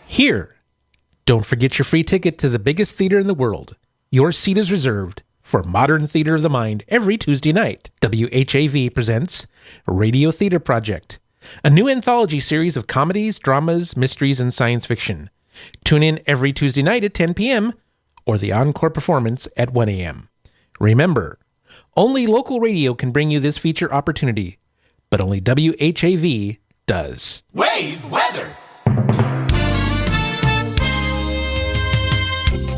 Here, don't forget your free ticket to the biggest theater in the world. Your seat is reserved for Modern Theater of the Mind every Tuesday night. WHAV presents Radio Theater Project, a new anthology series of comedies, dramas, mysteries, and science fiction. Tune in every Tuesday night at 10 p.m. or the encore performance at 1 a.m. Remember, only local radio can bring you this feature opportunity, but only WHAV does. Wave weather!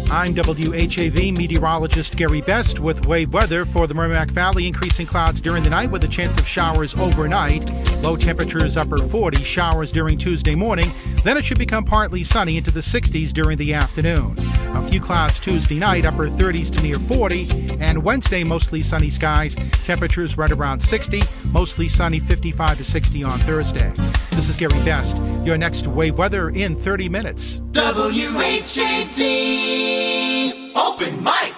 I'm WHAV meteorologist Gary Best with wave weather for the Merrimack Valley. Increasing clouds during the night with a chance of showers overnight. Low temperatures upper 40, showers during Tuesday morning. Then it should become partly sunny into the 60s during the afternoon. A few clouds Tuesday night, upper 30s to near 40. And Wednesday, mostly sunny skies. Temperatures right around 60. Mostly sunny, 55 to 60 on Thursday. This is Gary Best. Your next wave weather in 30 minutes. WHAV Open Mic.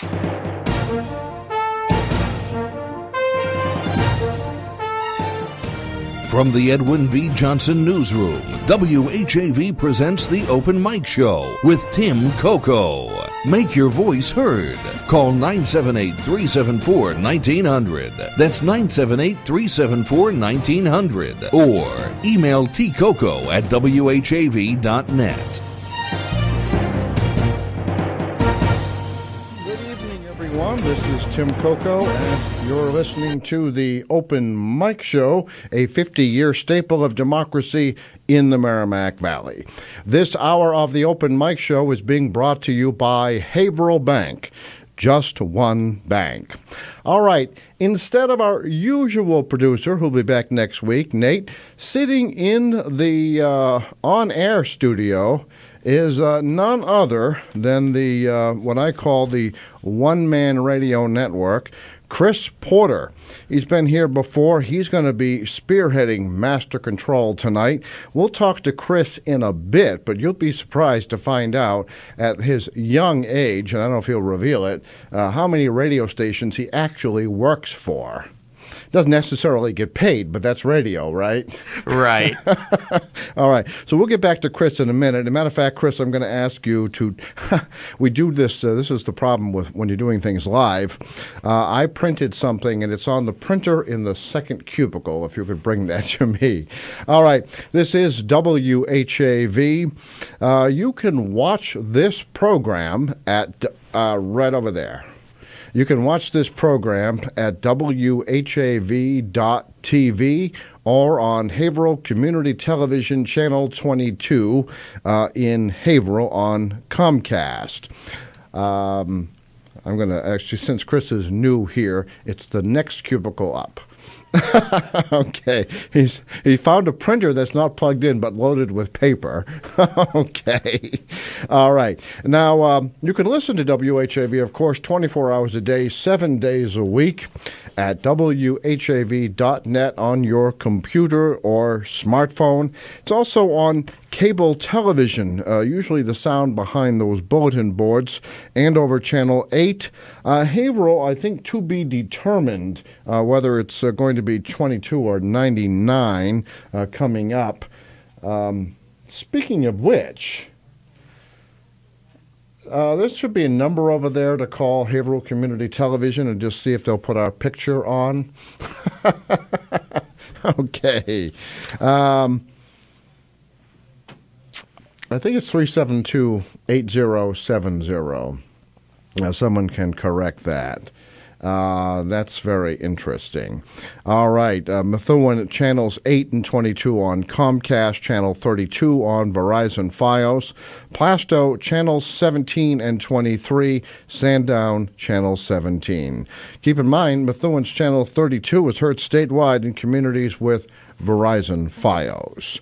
From the Edwin V. Johnson Newsroom, WHAV presents the Open Mic Show with Tim Coco. Make your voice heard. Call 978-374-1900. That's 978-374-1900. Or email tcoco@whav.net. This is Tim Coco, and you're listening to the Open Mic Show, a 50-year staple of democracy in the Merrimack Valley. This hour of the Open Mic Show is being brought to you by Haverhill Bank. Just one bank. All right, instead of our usual producer, who'll be back next week, Nate, sitting in the on-air studio is none other than the what I call the one-man radio network, Chris Porter. He's been here before. He's going to be spearheading Master Control tonight. We'll talk to Chris in a bit, but you'll be surprised to find out at his young age, and I don't know if he'll reveal it, how many radio stations he actually works for. Doesn't necessarily get paid, but that's radio, right? Right. All right. So we'll get back to Chris in a minute. As a matter of fact, Chris, I'm going to ask you to we do this. This is the problem with when you're doing things live. I printed something, and it's on the printer in the second cubicle, if you could bring that to me. All right. This is WHAV. You can watch this program at right over there. You can watch this program at whav.tv or on Haverhill Community Television Channel 22 in Haverhill on Comcast. I'm going to actually, since Chris is new here, it's the next cubicle up. Okay. He found a printer that's not plugged in but loaded with paper. Okay. All right. Now, you can listen to WHAV, of course, 24 hours a day, 7 days a week at whav.net on your computer or smartphone. It's also on cable television, usually the sound behind those bulletin boards, and over Channel 8. Haverhill, I think, to be determined whether it's going to be 22 or 99 coming up. Speaking of which, there should be a number over there to call Haverhill Community Television and just see if they'll put our picture on. Okay. I think it's 372-8070. Someone can correct that. That's very interesting. All right. Methuen channels 8 and 22 on Comcast, channel 32 on Verizon Fios. Plasto channels 17 and 23, Sandown channel 17. Keep in mind, Methuen's channel 32 is heard statewide in communities with Verizon Fios.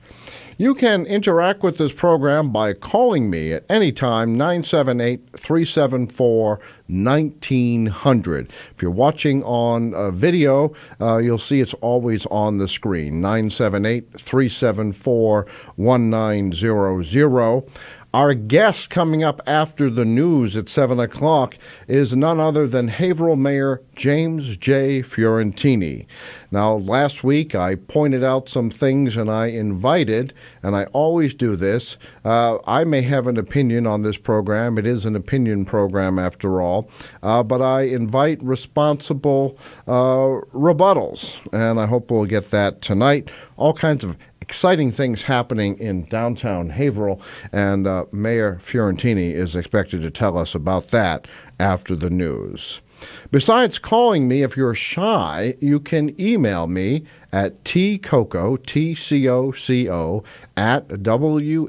You can interact with this program by calling me at any time, 978-374-0900. 1900. If you're watching on video, you'll see it's always on the screen, 978-374-1900. Our guest coming up after the news at 7 o'clock is none other than Haverhill Mayor James J. Fiorentini. Now, last week I pointed out some things and I invited, and I always do this, I may have an opinion on this program. It is an opinion program after all, but I invite responsible rebuttals, and I hope we'll get that tonight. All kinds of exciting things happening in downtown Haverhill, and Mayor Fiorentini is expected to tell us about that after the news. Besides calling me, if you're shy, you can email me at tcoco, T-C-O-C-O, at whav.net.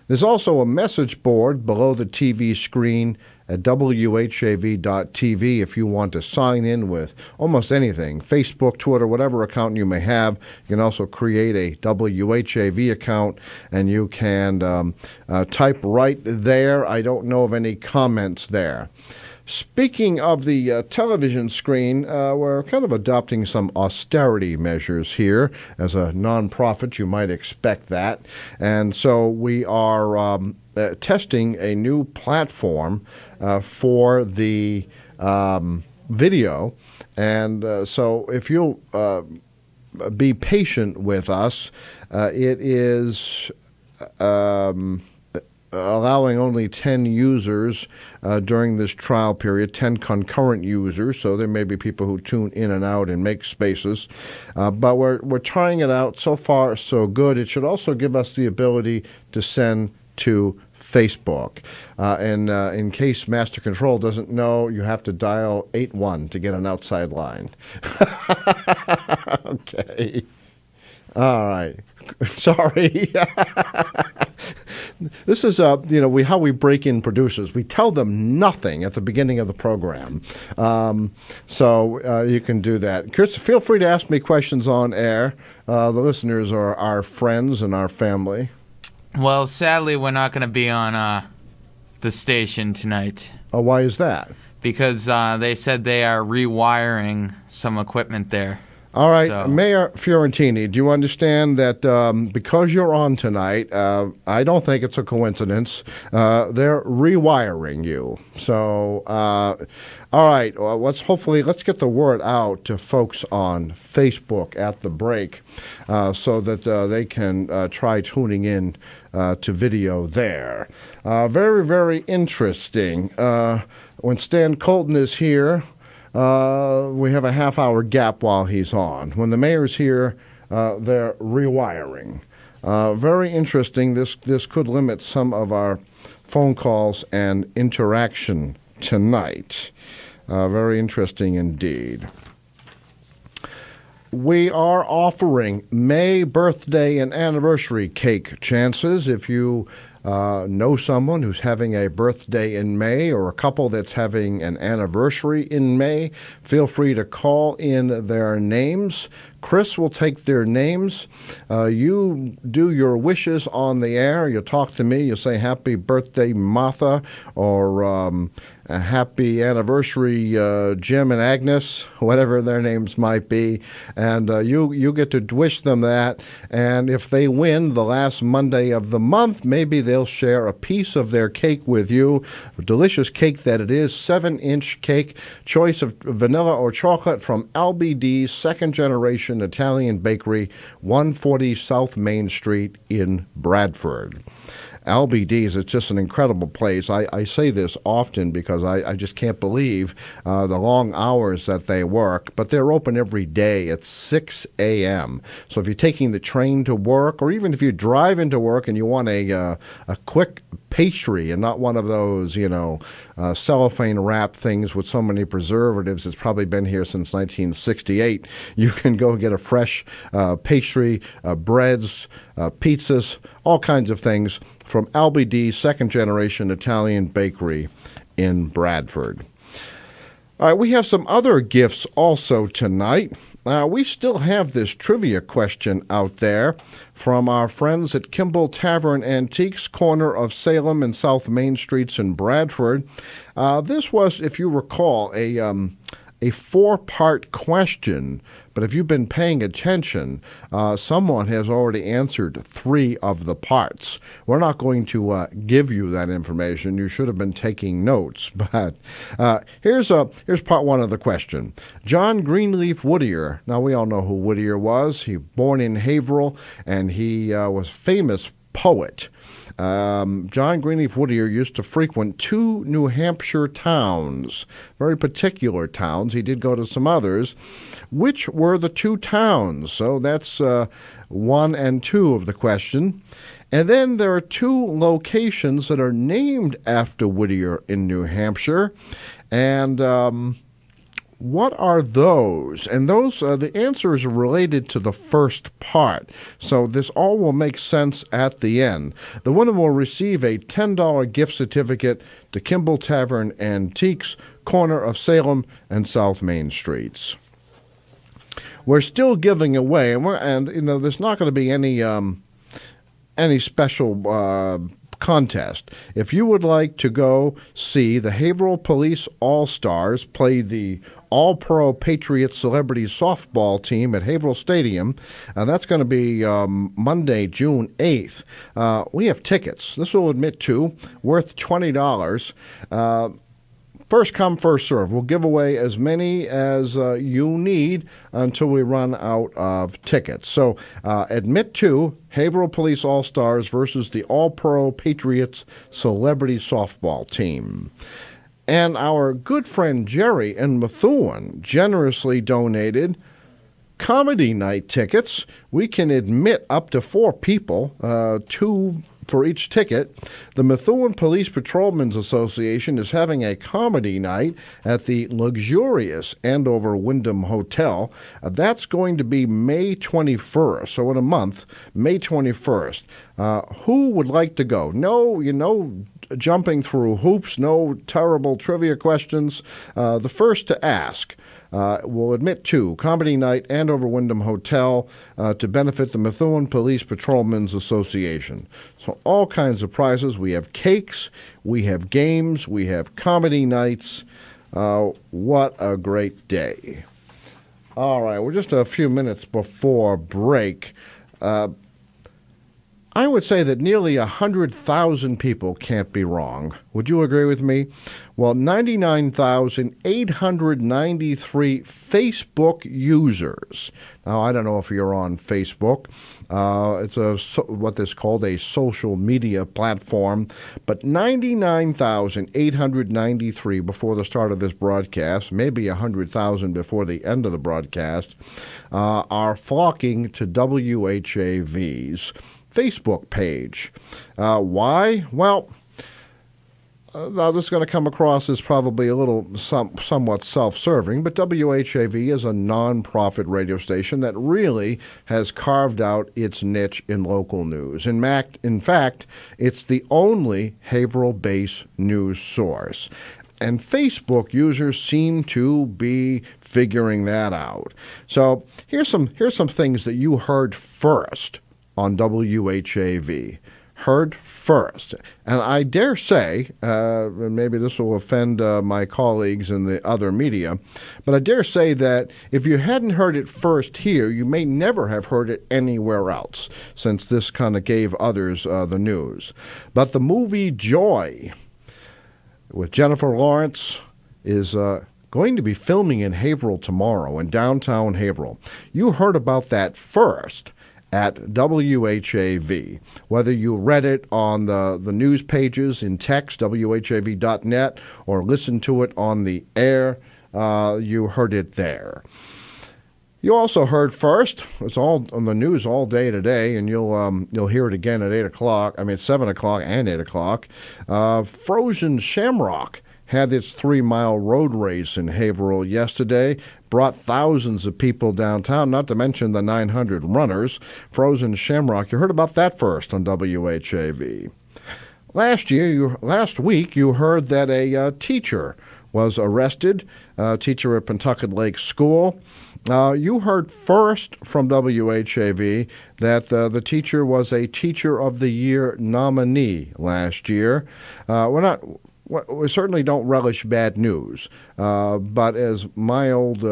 There's also a message board below the TV screen at whav.tv if you want to sign in with almost anything, Facebook, Twitter, whatever account you may have. You can also create a WHAV account, and you can type right there. I don't know of any comments there. Speaking of the television screen, we're kind of adopting some austerity measures here. As a nonprofit, you might expect that. And so we are testing a new platform for the video. And so if you'll be patient with us, it is allowing only 10 users during this trial period, 10 concurrent users, so there may be people who tune in and out and make spaces. But we're trying it out. So far, so good. It should also give us the ability to send to Facebook. And in case Master Control doesn't know, you have to dial 81 to get an outside line. Okay. All right. Sorry. This is how we break in producers. We tell them nothing at the beginning of the program. So you can do that. Chris, feel free to ask me questions on air. The listeners are our friends and our family. Well, sadly, we're not going to be on the station tonight. Oh, why is that? Because they said they are rewiring some equipment there. All right, So. Mayor Fiorentini, do you understand that because you're on tonight, I don't think it's a coincidence, they're rewiring you. So, all right, well, let's get the word out to folks on Facebook at the break so that they can try tuning in to video there. Very, very interesting. When Stan Colton is here, we have a half-hour gap while he's on. When the mayor's here, they're rewiring. Very interesting. This could limit some of our phone calls and interaction tonight. Very interesting indeed. We are offering May birthday and anniversary cake chances. If you know someone who's having a birthday in May or a couple that's having an anniversary in May, feel free to call in their names. Chris will take their names. You do your wishes on the air. You talk to me. You say, happy birthday, Martha, or a happy anniversary, Jim and Agnes, whatever their names might be. And you get to wish them that. And if they win the last Monday of the month, maybe they'll share a piece of their cake with you. A delicious cake that it is, 7-inch cake, choice of vanilla or chocolate from LBD's second generation Italian bakery, 140 South Main Street in Bradford. LBD's, it's just an incredible place. I say this often because I just can't believe the long hours that they work, but they're open every day at 6 a.m. So if you're taking the train to work, or even if you drive into work and you want a quick pastry and not one of those, cellophane wrap things with so many preservatives, it's probably been here since 1968, you can go get a fresh pastry, breads, pizzas, all kinds of things from LBD's second-generation Italian bakery in Bradford. All right, we have some other gifts also tonight. we still have this trivia question out there from our friends at Kimball Tavern Antiques, corner of Salem and South Main Streets in Bradford. This was, if you recall, a four-part question, but if you've been paying attention, someone has already answered three of the parts. We're not going to give you that information. You should have been taking notes. But here's part one of the question. John Greenleaf Whittier. Now, we all know who Whittier was. He was born in Haverhill, and he was a famous poet. John Greenleaf Whittier used to frequent two New Hampshire towns, very particular towns. He did go to some others. Which were the two towns? So that's 1 and 2 of the question. And then there are two locations that are named after Whittier in New Hampshire. And what are those? And those, the answer is related to the first part. So this all will make sense at the end. The winner will receive a $10 gift certificate to Kimball Tavern Antiques, corner of Salem and South Main Streets. We're still giving away, and there's not going to be any special contest. If you would like to go see the Haverhill Police All-Stars play the All-Pro Patriots Celebrity Softball team at Haverhill Stadium, that's going to be Monday, June 8th. We have tickets. This will admit to worth $20. First come, first serve. We'll give away as many as you need until we run out of tickets. So admit to Haverhill Police All-Stars versus the All-Pro Patriots Celebrity Softball team. And our good friend Jerry in Methuen generously donated comedy night tickets. We can admit up to 4 people, 2 for each ticket. The Methuen Police Patrolmen's Association is having a comedy night at the luxurious Andover Wyndham Hotel. That's going to be May 21st, so in a month, May 21st. Who would like to go? No, jumping through hoops, no terrible trivia questions. The first to ask will admit to Comedy Night Andover Wyndham Hotel to benefit the Methuen Police Patrolmen's Association. So all kinds of prizes. We have cakes, we have games, we have comedy nights. What a great day. All right, we're just a few minutes before break. I would say that nearly 100,000 people can't be wrong. Would you agree with me? Well, 99,893 Facebook users. Now, I don't know if you're on Facebook. It's what is called a social media platform. But 99,893 before the start of this broadcast, maybe 100,000 before the end of the broadcast, are flocking to WHAV's Facebook page. Why? Well, now this is going to come across as probably a little somewhat self-serving, but WHAV is a non-profit radio station that really has carved out its niche in local news. In fact, it's the only Haverhill-based news source. And Facebook users seem to be figuring that out. So here's some things that you heard first on WHAV. Heard first. And I dare say, and maybe this will offend my colleagues in the other media, but I dare say that if you hadn't heard it first here, you may never have heard it anywhere else, since this kind of gave others the news. But the movie Joy with Jennifer Lawrence is going to be filming in Haverhill tomorrow, in downtown Haverhill. You heard about that first at WHAV. Whether you read it on the news pages in text, WHAV.net, or listened to it on the air, you heard it there. You also heard first, it's all on the news all day today, and you'll hear it again at 7 o'clock and 8 o'clock. Frozen Shamrock had its 3-mile road race in Haverhill yesterday, brought thousands of people downtown, not to mention the 900 runners. Frozen Shamrock, you heard about that first on WHAV. Last week, you heard that a teacher was arrested, a teacher at Pentucket Lake School. You heard first from WHAV that the teacher was a Teacher of the Year nominee last year. We certainly don't relish bad news, but as my old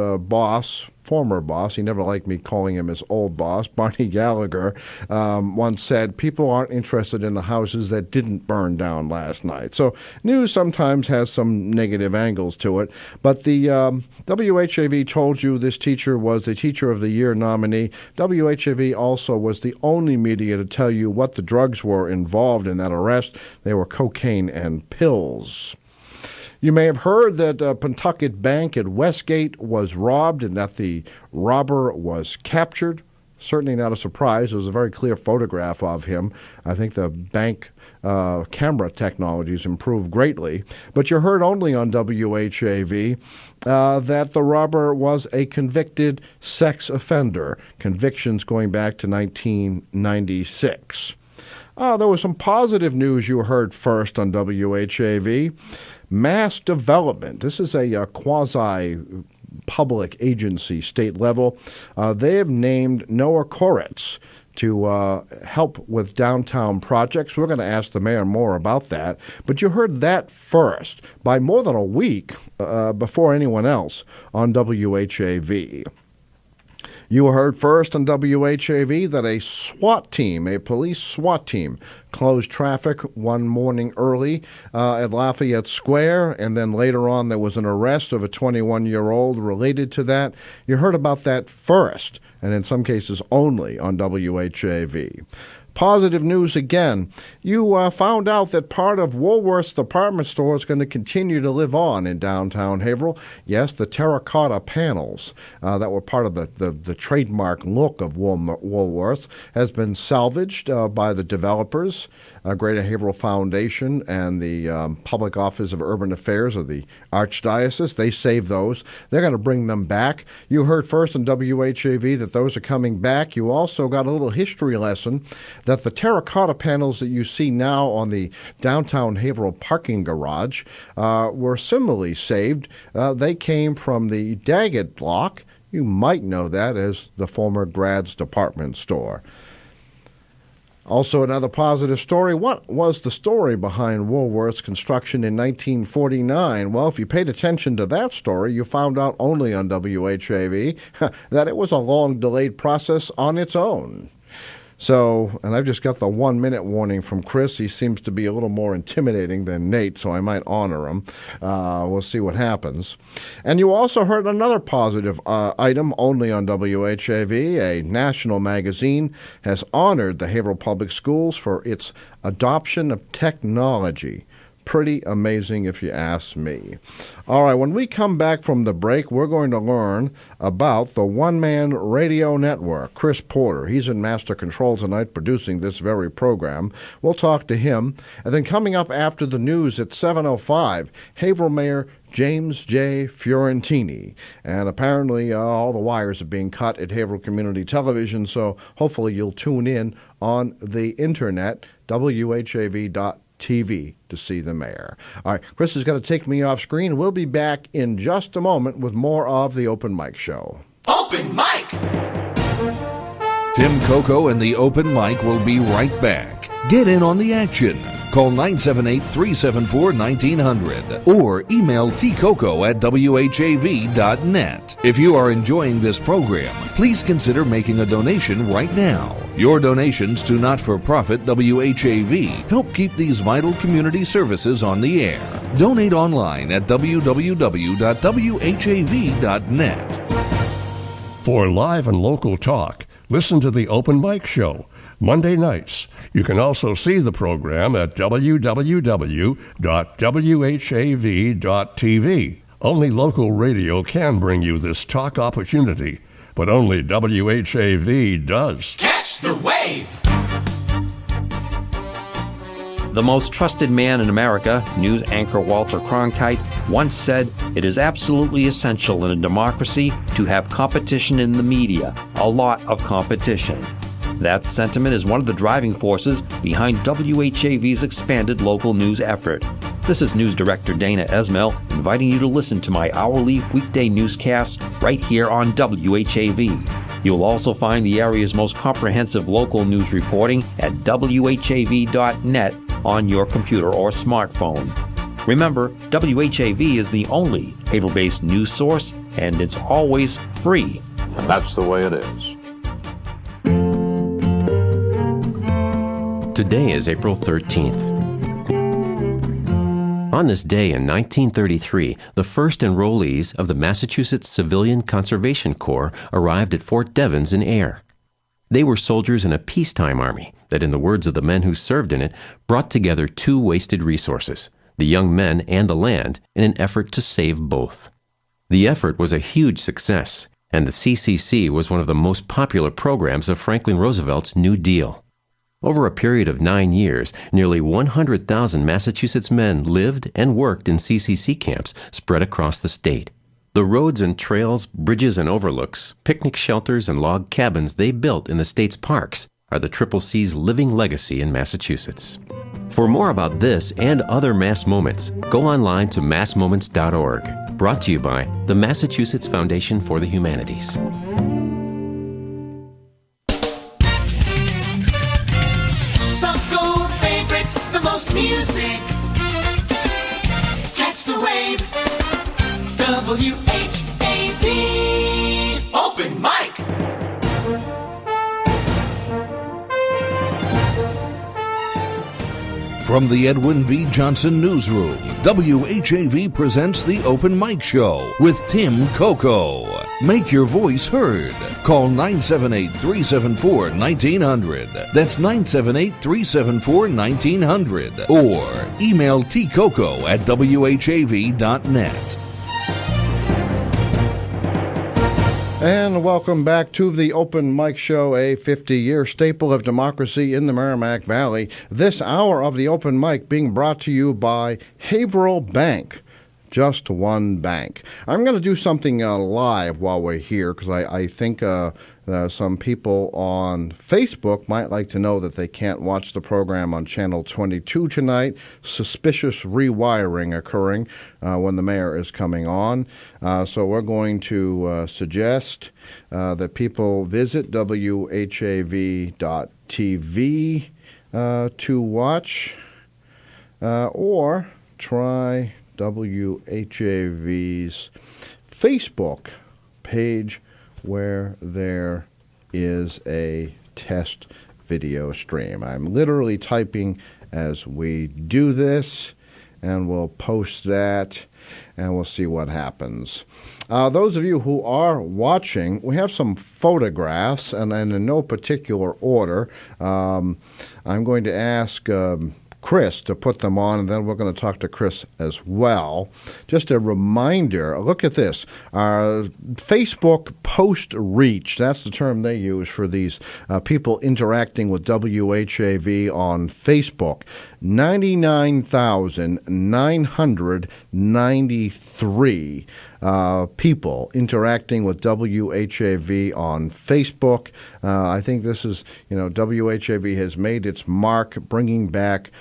former boss, he never liked me calling him his old boss, Barney Gallagher, once said, people aren't interested in the houses that didn't burn down last night. So news sometimes has some negative angles to it, but the WHAV told you this teacher was a Teacher of the Year nominee. WHAV also was the only media to tell you what the drugs were involved in that arrest. They were cocaine and pills. You may have heard that Pentucket Bank at Westgate was robbed and that the robber was captured. Certainly not a surprise. There was a very clear photograph of him. I think the bank camera technologies improved greatly. But you heard only on WHAV that the robber was a convicted sex offender, convictions going back to 1996. There was some positive news you heard first on WHAV. Mass Development. This is a quasi-public agency, state level. They have named Noah Koretz to help with downtown projects. We're going to ask the mayor more about that. But you heard that first by more than a week before anyone else on WHAV. You heard first on WHAV that a SWAT team, a police SWAT team, closed traffic one morning early at Lafayette Square, and then later on there was an arrest of a 21-year-old related to that. You heard about that first, and in some cases only, on WHAV. Positive news again. You found out that part of Woolworth's department store is going to continue to live on in downtown Haverhill. Yes, the terracotta panels that were part of the trademark look of Woolworth's has been salvaged by the developers, Greater Haverhill Foundation, and the Public Office of Urban Affairs of the Archdiocese. They saved those. They're going to bring them back. You heard first on WHAV that those are coming back. You also got a little history lesson that the terracotta panels that you see now on the downtown Haverhill parking garage were similarly saved. They came from the Daggett block. You might know that as the former Grad's department store. Also, another positive story. What was the story behind Woolworth's construction in 1949? Well, if you paid attention to that story, you found out only on WHAV that it was a long-delayed process on its own. So, and I've just got the 1-minute warning from Chris. He seems to be a little more intimidating than Nate, so I might honor him. We'll see what happens. And you also heard another positive item only on WHAV. A national magazine has honored the Haverhill Public Schools for its adoption of technology. Pretty amazing if you ask me. All right, when we come back from the break, we're going to learn about the one-man radio network, Chris Porter. He's in master control tonight producing this very program. We'll talk to him. And then coming up after the news at 7:05, Haverhill Mayor James J. Fiorentini. And apparently all the wires are being cut at Haverhill Community Television, so hopefully you'll tune in on the internet, whav.TV, to see the mayor. All right, Chris is going to take me off screen. We'll be back in just a moment with more of the Open Mic Show. Open Mic! Tim Coco and the Open Mic will be right back. Get in on the action. Call 978-374-1900 or email tcoco@whav.net. If you are enjoying this program, please consider making a donation right now. Your donations to not-for-profit WHAV help keep these vital community services on the air. Donate online at www.whav.net. For live and local talk, listen to the Open Mic Show, Monday nights. You can also see the program at www.whav.tv. Only local radio can bring you this talk opportunity, but only WHAV does. Catch the wave! The most trusted man in America, news anchor Walter Cronkite, once said, "It is absolutely essential in a democracy to have competition in the media, a lot of competition." That sentiment is one of the driving forces behind WHAV's expanded local news effort. This is News Director Dana Esmel inviting you to listen to my hourly weekday newscasts right here on WHAV. You'll also find the area's most comprehensive local news reporting at WHAV.net on your computer or smartphone. Remember, WHAV is the only Haverhill-based news source, and it's always free. And that's the way it is. Today is April 13th. On this day in 1933, the first enrollees of the Massachusetts Civilian Conservation Corps arrived at Fort Devens in Ayr. They were soldiers in a peacetime army that, in the words of the men who served in it, brought together two wasted resources, the young men and the land, in an effort to save both. The effort was a huge success, and the CCC was one of the most popular programs of Franklin Roosevelt's New Deal. Over a period of 9 years, nearly 100,000 Massachusetts men lived and worked in CCC camps spread across the state. The roads and trails, bridges and overlooks, picnic shelters and log cabins they built in the state's parks are the CCC's living legacy in Massachusetts. For more about this and other Mass Moments, go online to massmoments.org. Brought to you by the Massachusetts Foundation for the Humanities. Music. Catch the wave. WHAV. Open mic. From the Edwin V. Johnson Newsroom, WHAV presents the Open Mic Show with Tim Coco. Make your voice heard. Call 978-374-1900. That's 978-374-1900. Or email tcoco@whav.net. And welcome back to the Open Mic Show, a 50-year staple of democracy in the Merrimack Valley. This hour of the Open Mic being brought to you by Haverhill Bank. Just one bank. I'm going to do something live while we're here because I think some people on Facebook might like to know that they can't watch the program on Channel 22 tonight. Suspicious rewiring occurring when the mayor is coming on. So we're going to suggest that people visit WHAV.tv to watch or try WHAV's Facebook page where there is a test video stream. I'm literally typing as we do this, and we'll post that, and we'll see what happens. Those of you who are watching, we have some photographs, and in no particular order. I'm going to ask Chris to put them on, and then we're going to talk to Chris as well. Just a reminder, look at this. Our Facebook post reach, that's the term they use for these people interacting with WHAV on Facebook. 99,993 people interacting with WHAV on Facebook. I think this is, WHAV has made its mark bringing back,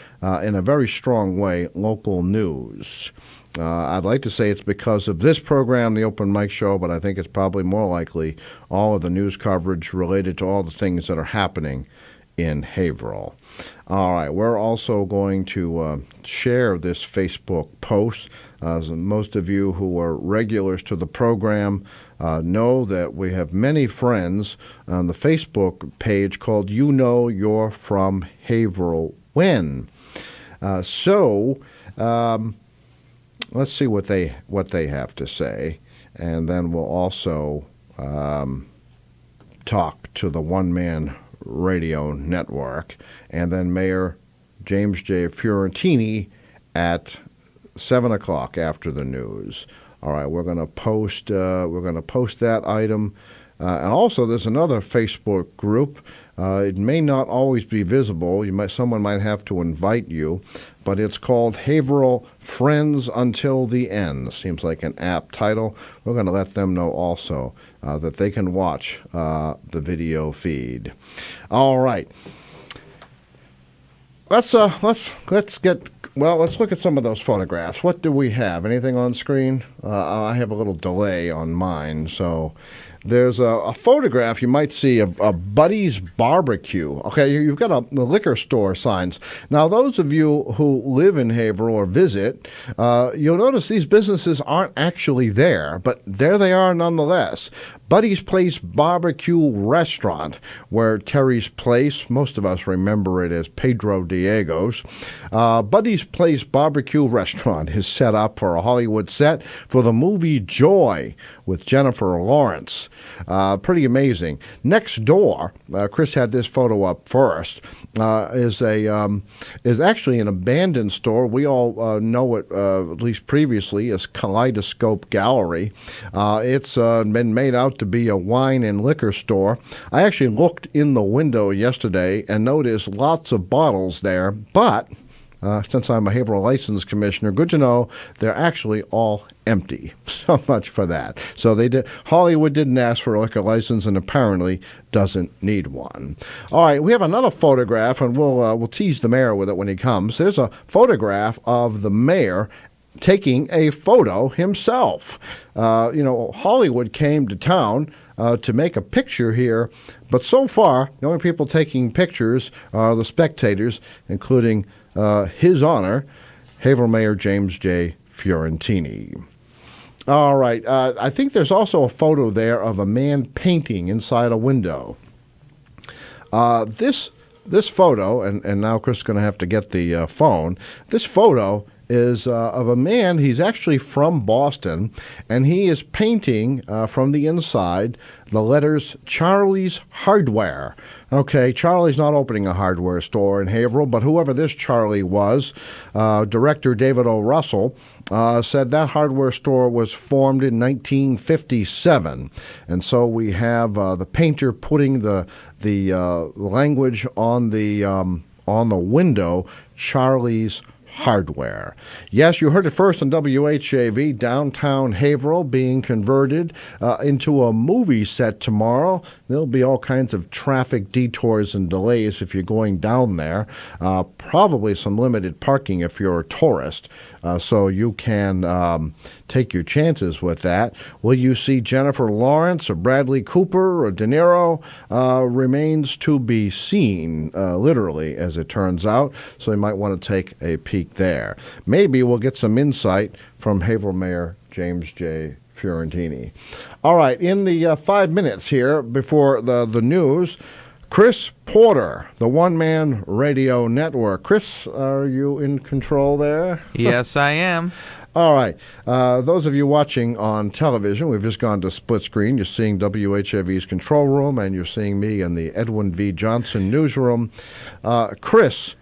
in a very strong way, local news. I'd like to say it's because of this program, the Open Mic Show, but I think it's probably more likely all of the news coverage related to all the things that are happening in Haverhill. All right, we're also going to share this Facebook post. Most of you who are regulars to the program know that we have many friends on the Facebook page called You Know You're From Haverhill When. So let's see what they have to say, and then we'll also talk to the one-man radio network, and then Mayor James J. Fiorentini at 7 o'clock after the news. All right, we're going to post that item, and also there's another Facebook group. It may not always be visible. Someone might have to invite you, but it's called Haverhill Friends Until the End. Seems like an apt title. We're going to let them know also that they can watch the video feed. All right. Let's get Well, let's look at some of those photographs. What do we have? Anything on screen? I have a little delay on mine, so there's a photograph you might see of Buddy's Barbecue. Okay, you've got the liquor store signs. Now, those of you who live in Haverhill or visit, you'll notice these businesses aren't actually there, but there they are nonetheless. Buddy's Place Barbecue Restaurant, where Terry's Place, most of us remember it as Pedro Diego's. Buddy's Place Barbecue Restaurant is set up for a Hollywood set for the movie Joy with Jennifer Lawrence. Pretty amazing. Next door, Chris had this photo up first, is actually an abandoned store. We all know it, at least previously, as Kaleidoscope Gallery. It's been made out to be a wine and liquor store. I actually looked in the window yesterday and noticed lots of bottles there, but since I'm a Haverhill License Commissioner, good to know they're actually all empty. So much for that. So Hollywood didn't ask for a liquor license and apparently doesn't need one. All right, we have another photograph, and we'll tease the mayor with it when he comes. There's a photograph of the mayor taking a photo himself. Hollywood came to town to make a picture here, but so far, the only people taking pictures are the spectators, including His Honor, Haverhill Mayor James J. Fiorentini. All right, I think there's also a photo there of a man painting inside a window. This photo, and now Chris is going to have to get the phone, this photo is of a man. He's actually from Boston, and he is painting from the inside the letters Charlie's Hardware. Okay, Charlie's not opening a hardware store in Haverhill, but whoever this Charlie was, director David O. Russell, said that hardware store was formed in 1957. And so we have the painter putting the language on the window, Charlie's Hardware. Yes, you heard it first on WHAV, downtown Haverhill being converted into a movie set tomorrow. There'll be all kinds of traffic detours and delays if you're going down there. Probably some limited parking if you're a tourist, so you can take your chances with that. Will you see Jennifer Lawrence or Bradley Cooper or De Niro? Remains to be seen, literally, as it turns out, so you might want to take a peek there. Maybe we'll get some insight from Haverhill Mayor James J. Fiorentini. All right, in the 5 minutes here before the news, Chris Porter, the one-man radio network. Chris, are you in control there? Yes, I am. All right. Those of you watching on television, we've just gone to split screen. You're seeing WHAV's control room, and you're seeing me in the Edwin V. Johnson newsroom. Chris,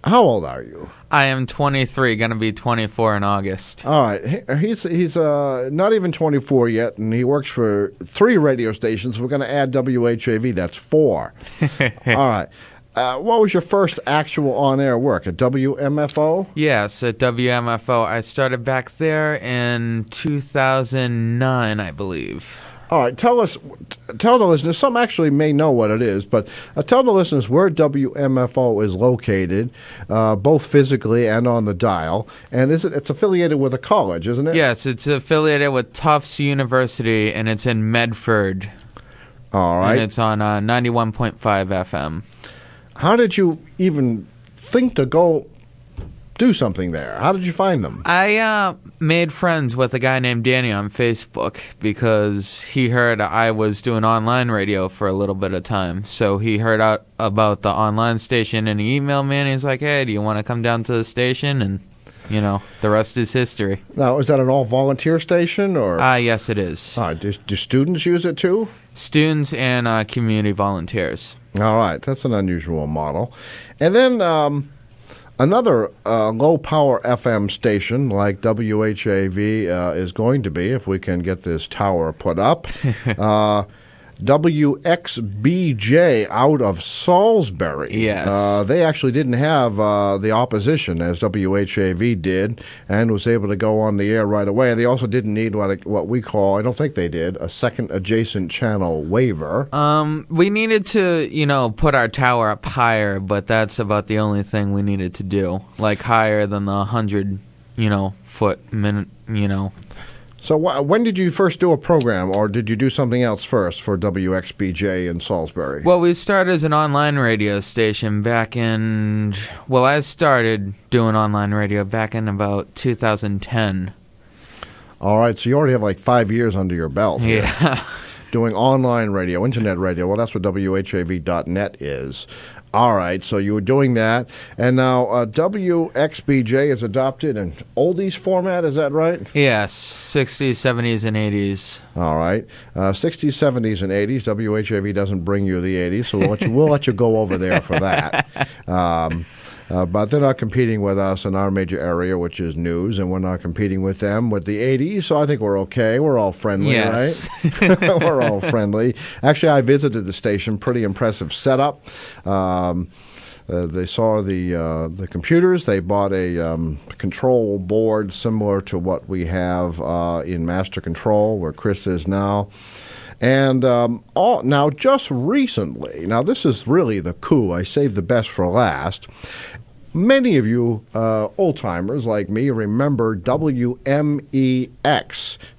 how old are you? I am 23, going to be 24 in August. All right. He's not even 24 yet, and he works for 3 radio stations. We're going to add WHAV. That's 4. All right. What was your first actual on-air work, at WMFO? Yes, at WMFO. I started back there in 2009, I believe. All right, tell the listeners, some actually may know what it is, but tell the listeners where WMFO is located, both physically and on the dial, and it's affiliated with a college, isn't it? Yes, it's affiliated with Tufts University, and it's in Medford. All right. And it's on 91.5 FM. How did you even think to go do something there? How did you find them? I made friends with a guy named Danny on Facebook because he heard I was doing online radio for a little bit of time. So he heard out about the online station and he emailed me and he's like, hey, do you want to come down to the station? And, the rest is history. Now, is that an all-volunteer station? Or? Yes, it is. Do students use it too? Students and community volunteers. All right. That's an unusual model. And then another low-power FM station like WHAV is going to be, if we can get this tower put up, WXBJ out of Salisbury. Yes. They actually didn't have the opposition as WHAV did and was able to go on the air right away. They also didn't need what we call, I don't think they did, a second adjacent channel waiver. We needed to, put our tower up higher, but that's about the only thing we needed to do. Like higher than the 100, foot minute, So when did you first do a program, or did you do something else first for WXBJ in Salisbury? Well, we started as an online radio station I started doing online radio back in about 2010. All right, so you already have like 5 years under your belt here. Yeah. Doing online radio, internet radio. Well, that's what WHAV.net is. All right, so you were doing that, and now WXBJ has adopted an oldies format, is that right? Yes, 60s, 70s, and 80s. All right, 60s, 70s, and 80s. WHAV doesn't bring you the 80s, so we'll let you go over there for that. But they're not competing with us in our major area, which is news, and we're not competing with them with the 80s, so I think we're okay. We're all friendly, yes. Right? We're all friendly. Actually, I visited the station. Pretty impressive setup. They saw the computers. They bought a control board similar to what we have in Master Control, where Chris is now. And now, just recently, now this is really the coup. I saved the best for last. Many of you old-timers like me remember WMEX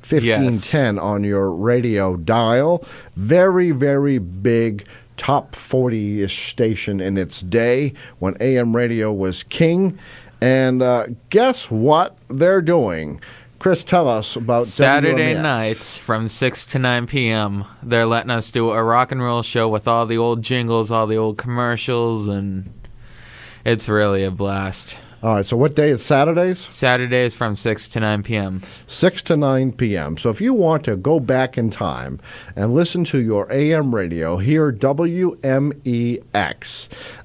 1510 on your radio dial. Very, very big, top 40-ish station in its day when AM radio was king. And guess what they're doing? Chris, tell us about Saturday WMEX. nights from 6 to 9 p.m. They're letting us do a rock and roll show with all the old jingles, all the old commercials, and it's really a blast. All right, so what day is Saturdays? Saturdays from 6 to 9 p.m. 6 to 9 p.m. So if you want to go back in time and listen to your AM radio, hear WMEX.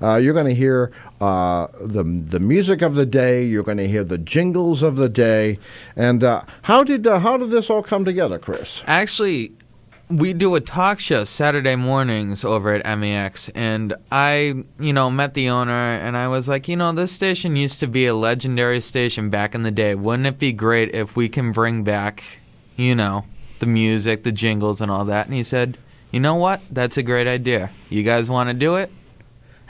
You're going to hear the music of the day. You're going to hear the jingles of the day. And how did this all come together, Chris? Actually, we do a talk show Saturday mornings over at MEX, and I, met the owner, and I was like, this station used to be a legendary station back in the day. Wouldn't it be great if we can bring back, the music, the jingles, and all that? And he said, you know what? That's a great idea. You guys want to do it?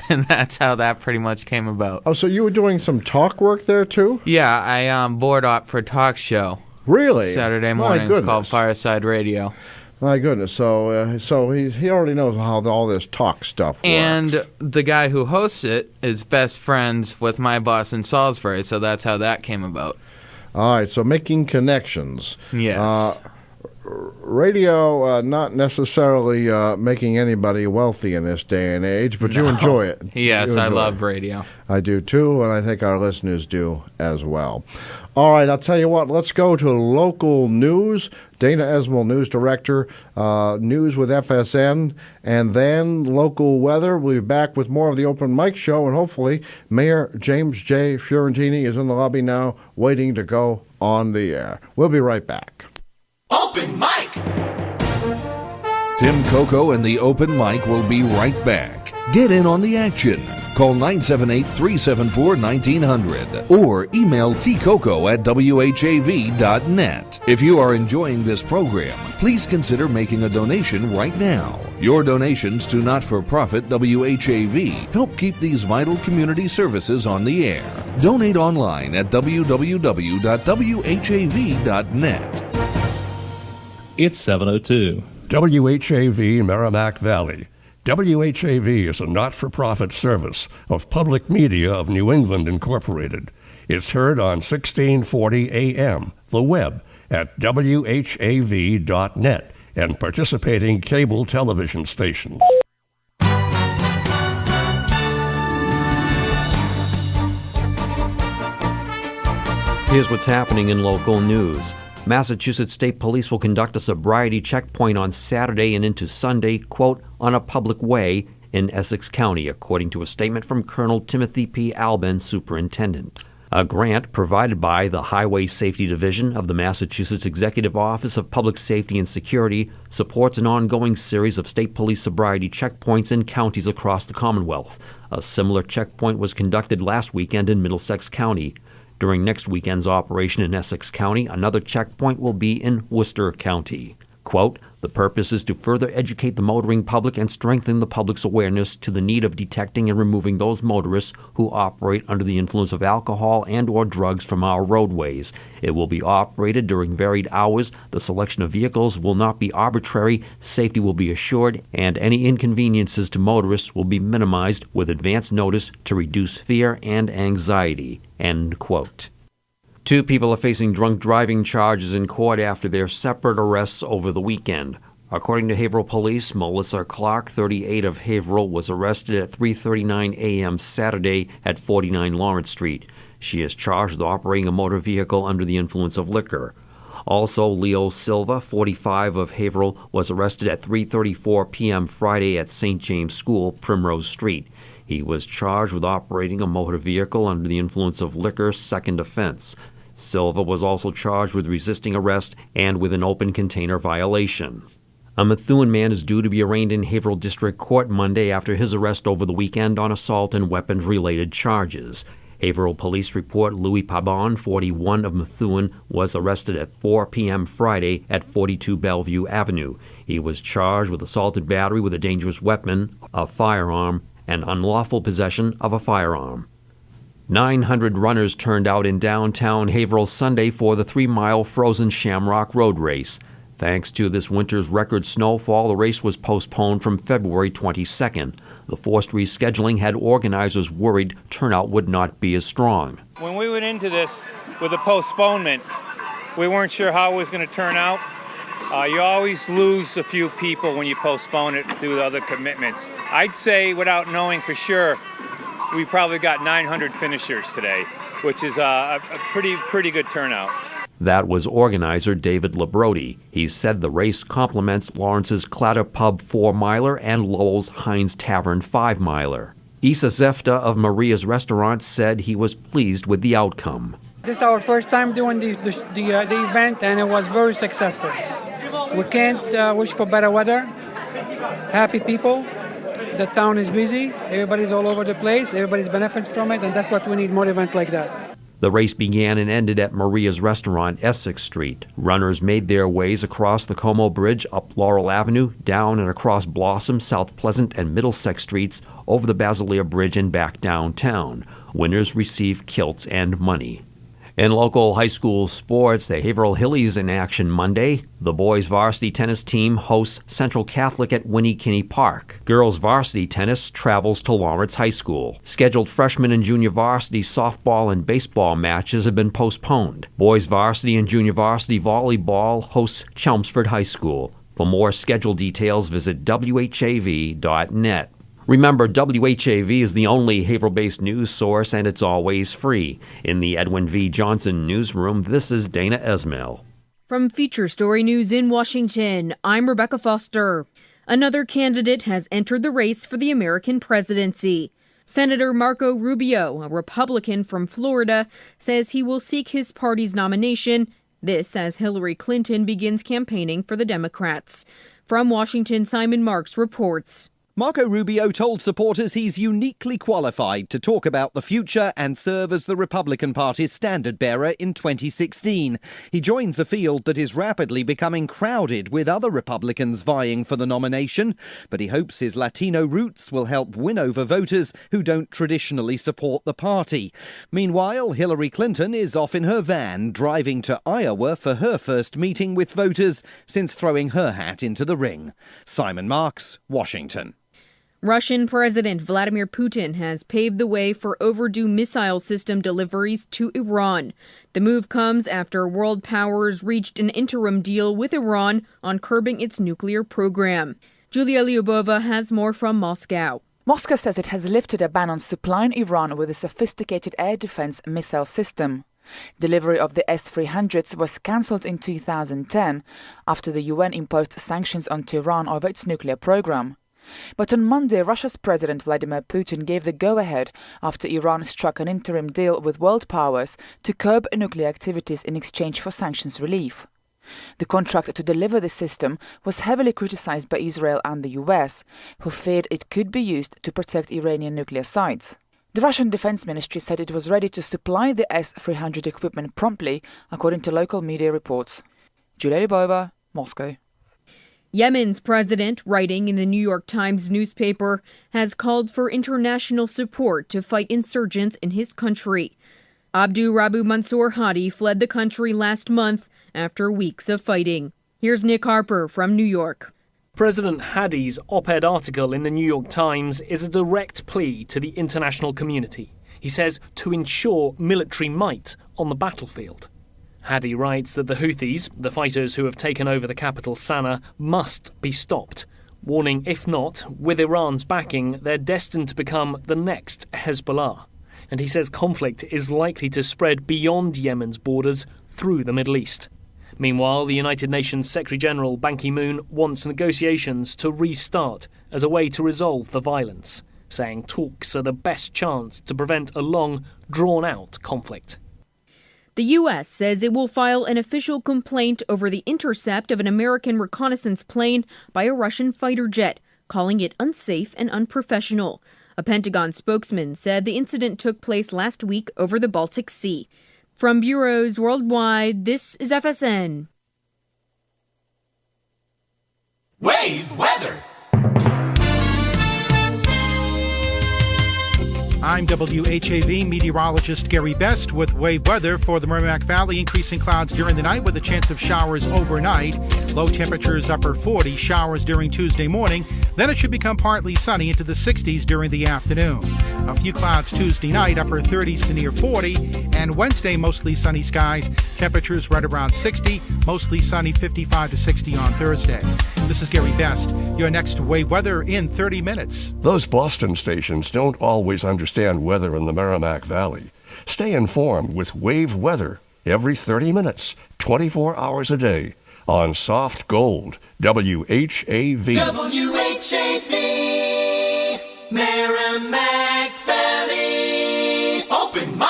And that's how that pretty much came about. Oh, so you were doing some talk work there, too? Yeah, I board op for a talk show. Really? Saturday mornings called Fireside Radio. My goodness. So he already knows how all this talk stuff works. And the guy who hosts it is best friends with my boss in Salisbury, so that's how that came about. All right, so making connections. Yes. Radio not necessarily making anybody wealthy in this day and age, but you enjoy it. Yes, I love radio. I do too, and I think our listeners do as well. All right, I'll tell you what, let's go to local news. Dana Esmel, news director, news with FSN, and then local weather. We'll be back with more of the Open Mic Show, and hopefully Mayor James J. Fiorentini is in the lobby now waiting to go on the air. We'll be right back. Open Mic! Tim Coco and the Open Mic will be right back. Get in on the action. Call 978-374-1900 or email tcoco@whav.net. If you are enjoying this program, please consider making a donation right now. Your donations to not-for-profit WHAV help keep these vital community services on the air. Donate online at www.whav.net. It's 7:02. WHAV Merrimack Valley. WHAV is a not-for-profit service of Public Media of New England Incorporated. It's heard on 1640 AM, the web, at whav.net, and participating cable television stations. Here's what's happening in local news. Massachusetts State Police will conduct a sobriety checkpoint on Saturday and into Sunday, quote, on a public way in Essex County, according to a statement from Colonel Timothy P. Alban, superintendent. A grant provided by the Highway Safety Division of the Massachusetts Executive Office of Public Safety and Security supports an ongoing series of state police sobriety checkpoints in counties across the Commonwealth. A similar checkpoint was conducted last weekend in Middlesex County. During next weekend's operation in Essex County, another checkpoint will be in Worcester County. Quote, the purpose is to further educate the motoring public and strengthen the public's awareness to the need of detecting and removing those motorists who operate under the influence of alcohol and or drugs from our roadways. It will be operated during varied hours. The selection of vehicles will not be arbitrary. Safety will be assured, and any inconveniences to motorists will be minimized with advance notice to reduce fear and anxiety. End quote. 2 people are facing drunk driving charges in court after their separate arrests over the weekend. According to Haverhill Police, Melissa Clark, 38 of Haverhill, was arrested at 3:39 a.m. Saturday at 49 Lawrence Street. She is charged with operating a motor vehicle under the influence of liquor. Also, Leo Silva, 45 of Haverhill, was arrested at 3:34 p.m. Friday at St. James School, Primrose Street. He was charged with operating a motor vehicle under the influence of liquor, second offense. Silva was also charged with resisting arrest and with an open container violation. A Methuen man is due to be arraigned in Haverhill District Court Monday after his arrest over the weekend on assault and weapons-related charges. Haverhill Police report Louis Pabon, 41 of Methuen, was arrested at 4 p.m. Friday at 42 Bellevue Avenue. He was charged with assault and battery with a dangerous weapon, a firearm, and unlawful possession of a firearm. 900 runners turned out in downtown Haverhill Sunday for the 3-mile Frozen Shamrock Road Race. Thanks to this winter's record snowfall, the race was postponed from February 22nd. The forced rescheduling had organizers worried turnout would not be as strong. When we went into this with a postponement, we weren't sure how it was going to turn out. You always lose a few people when you postpone it due to other commitments. I'd say, without knowing for sure, we probably got 900 finishers today, which is a pretty good turnout. That was organizer David Labrodi. He said the race complements Lawrence's Clatter Pub 4-miler and Lowell's Heinz Tavern 5-miler. Isa Zefta of Maria's Restaurant said he was pleased with the outcome. This is our first time doing the event, and it was very successful. We can't wish for better weather. Happy people. The town is busy. Everybody's all over the place. Everybody's benefiting from it, and that's what we need, more events like that. The race began and ended at Maria's Restaurant, Essex Street. Runners made their ways across the Como Bridge, up Laurel Avenue, down and across Blossom, South Pleasant, and Middlesex Streets, over the Basileia Bridge and back downtown. Winners receive kilts and money. In local high school sports, the Haverhill Hillies in action Monday. The boys' varsity tennis team hosts Central Catholic at Winnie Kinney Park. Girls' varsity tennis travels to Lawrence High School. Scheduled freshman and junior varsity softball and baseball matches have been postponed. Boys' varsity and junior varsity volleyball hosts Chelmsford High School. For more schedule details, visit whav.net. Remember, WHAV is the only Haverhill-based news source, and it's always free. In the Edwin V. Johnson newsroom, this is Dana Esmail. From Feature Story News in Washington, I'm Rebecca Foster. Another candidate has entered the race for the American presidency. Senator Marco Rubio, a Republican from Florida, says he will seek his party's nomination. This as Hillary Clinton begins campaigning for the Democrats. From Washington, Simon Marks reports. Marco Rubio told supporters he's uniquely qualified to talk about the future and serve as the Republican Party's standard-bearer in 2016. He joins a field that is rapidly becoming crowded with other Republicans vying for the nomination, but he hopes his Latino roots will help win over voters who don't traditionally support the party. Meanwhile, Hillary Clinton is off in her van, driving to Iowa for her first meeting with voters since throwing her hat into the ring. Simon Marks, Washington. Russian President Vladimir Putin has paved the way for overdue missile system deliveries to Iran. The move comes after world powers reached an interim deal with Iran on curbing its nuclear program. Julia Lyubova has more from Moscow. Moscow says it has lifted a ban on supplying Iran with a sophisticated air defense missile system. Delivery of the S-300s was cancelled in 2010 after the UN imposed sanctions on Tehran over its nuclear program. But on Monday, Russia's President Vladimir Putin gave the go-ahead after Iran struck an interim deal with world powers to curb nuclear activities in exchange for sanctions relief. The contract to deliver the system was heavily criticized by Israel and the US, who feared it could be used to protect Iranian nuclear sites. The Russian Defense Ministry said it was ready to supply the S-300 equipment promptly, according to local media reports. Julia Lyubova, Moscow. Yemen's president, writing in the New York Times newspaper, has called for international support to fight insurgents in his country. Abdu Rabu Mansour Hadi fled the country last month after weeks of fighting. Here's Nick Harper from New York. President Hadi's op-ed article in the New York Times is a direct plea to the international community. He says to ensure military might on the battlefield. Hadi writes that the Houthis, the fighters who have taken over the capital Sana'a, must be stopped, warning if not, with Iran's backing, they're destined to become the next Hezbollah. And he says conflict is likely to spread beyond Yemen's borders through the Middle East. Meanwhile, the United Nations Secretary-General Ban Ki-moon wants negotiations to restart as a way to resolve the violence, saying talks are the best chance to prevent a long, drawn-out conflict. The U.S. says it will file an official complaint over the intercept of an American reconnaissance plane by a Russian fighter jet, calling it unsafe and unprofessional. A Pentagon spokesman said the incident took place last week over the Baltic Sea. From bureaus worldwide, this is FSN. Wave weather. I'm WHAV meteorologist Gary Best with wave weather for the Merrimack Valley. Increasing clouds during the night with a chance of showers overnight. Low temperatures upper 40, showers during Tuesday morning. Then it should become partly sunny into the 60s during the afternoon. A few clouds Tuesday night, upper 30s to near 40. And Wednesday, mostly sunny skies. Temperatures right around 60. Mostly sunny, 55 to 60 on Thursday. This is Gary Best. Your next wave weather in 30 minutes. Those Boston stations don't always understand weather in the Merrimack Valley. Stay informed with Wave Weather every 30 minutes, 24 hours a day on Soft Gold, WHAV. WHAV, Merrimack Valley, open mic.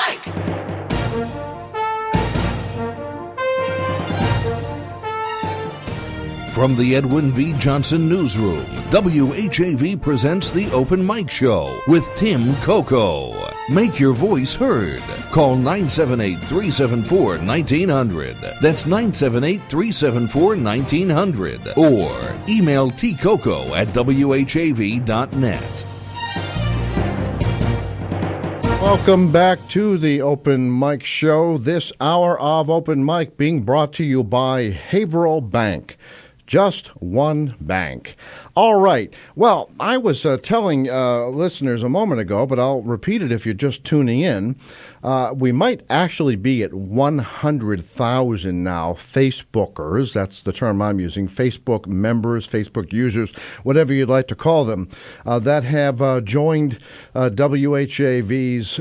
From the Edwin V. Johnson Newsroom, WHAV presents the Open Mic Show with Tim Coco. Make your voice heard. Call 978-374-1900. That's 978-374-1900. Or email tcoco@whav.net. Welcome back to the Open Mic Show. This hour of Open Mic being brought to you by Haverhill Bank. Just one bank. All right. Well, I was telling listeners a moment ago, but I'll repeat it if you're just tuning in. We might actually be at 100,000 now Facebookers. That's the term I'm using. Facebook members, Facebook users, whatever you'd like to call them, that have joined WHAV's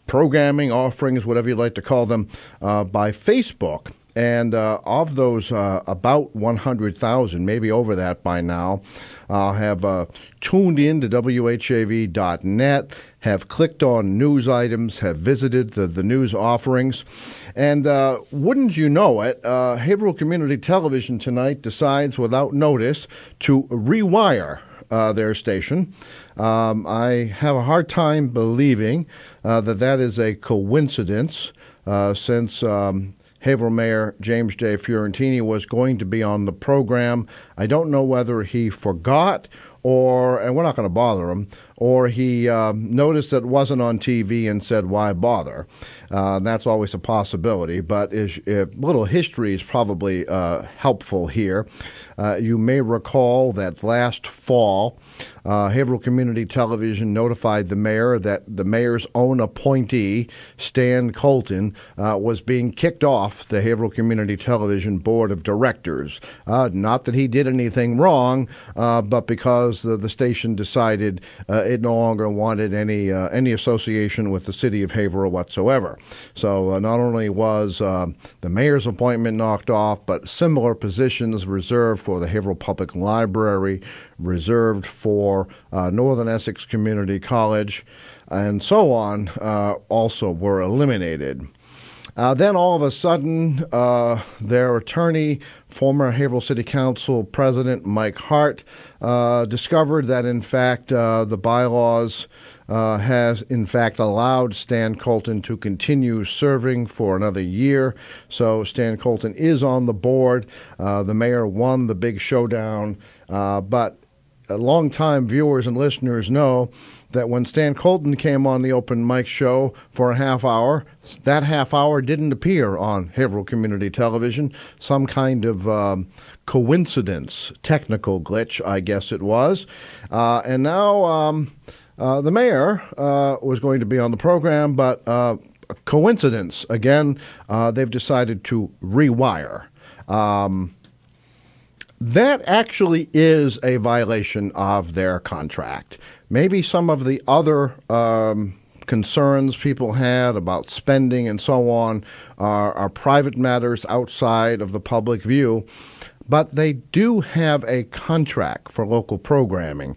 programming offerings, whatever you'd like to call them, by Facebook. And of those, about 100,000, maybe over that by now, have tuned in to WHAV.net, have clicked on news items, have visited the news offerings. And wouldn't you know it, Haverhill Community Television tonight decides without notice to rewire their station. I have a hard time believing that is a coincidence since Haverhill Mayor James J. Fiorentini was going to be on the program. I don't know whether he forgot and we're not going to bother him, or he noticed that it wasn't on TV and said, why bother? That's always a possibility, but a little history is probably helpful here. You may recall that last fall, Haverhill Community Television notified the mayor that the mayor's own appointee, Stan Colton, was being kicked off the Haverhill Community Television Board of Directors. Not that he did anything wrong, but because the station decided it no longer wanted any association with the city of Haverhill whatsoever. So not only was the mayor's appointment knocked off, but similar positions reserved for the Haverhill Public Library, reserved for Northern Essex Community College, and so on, also were eliminated. Then all of a sudden, their attorney, former Haverhill City Council President Mike Hart, discovered that, in fact, the bylaws has, in fact, allowed Stan Colton to continue serving for another year. So Stan Colton is on the board. The mayor won the big showdown, but longtime viewers and listeners know that when Stan Colton came on the open mic show for a half hour, that half hour didn't appear on Haverhill Community Television. Some kind of coincidence, technical glitch, I guess it was. And now the mayor was going to be on the program, but coincidence, again, they've decided to rewire. That actually is a violation of their contract. Maybe some of the other concerns people had about spending and so on are private matters outside of the public view, but they do have a contract for local programming,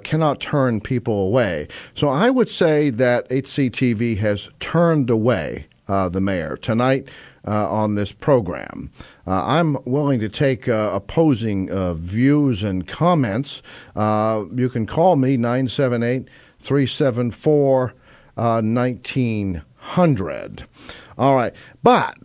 cannot turn people away. So I would say that HCTV has turned away the mayor tonight on this program. I'm willing to take opposing views and comments. You can call me 978-374-1900. All right. But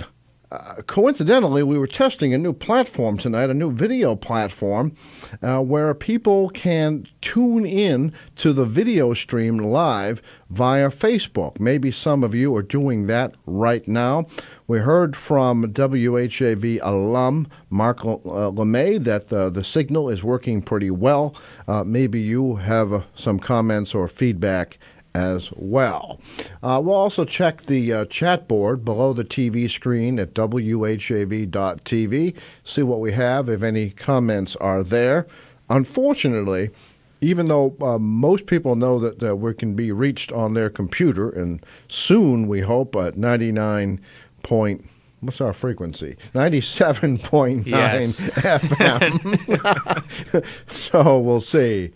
coincidentally, we were testing a new platform tonight, a new video platform, where people can tune in to the video stream live via Facebook. Maybe some of you are doing that right now. We heard from WHAV alum Mark LeMay that the signal is working pretty well. Maybe you have some comments or feedback as well. We'll also check the chat board below the TV screen at whav.tv, see what we have, if any comments are there. Unfortunately, even though most people know that we can be reached on their computer, and soon we hope at 99 point, what's our frequency? 97.9 Yes. FM. So we'll see.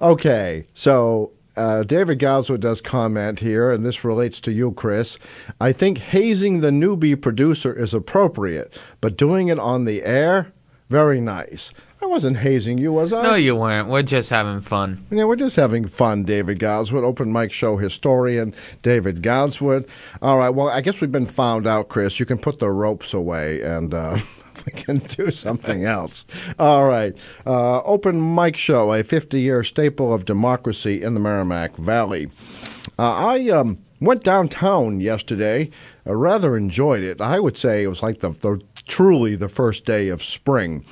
Okay, so David Goswood does comment here, and this relates to you, Chris. I think hazing the newbie producer is appropriate, but doing it on the air, very nice. I wasn't hazing you, was I? No, you weren't. We're just having fun. Yeah, we're just having fun, David Goswood, open mic show historian David Goswood. All right, well, I guess we've been found out, Chris. You can put the ropes away and we can do something else. All right, open mic show, a 50-year staple of democracy in the Merrimack Valley. I went downtown yesterday. I rather enjoyed it. I would say it was like truly the first day of spring.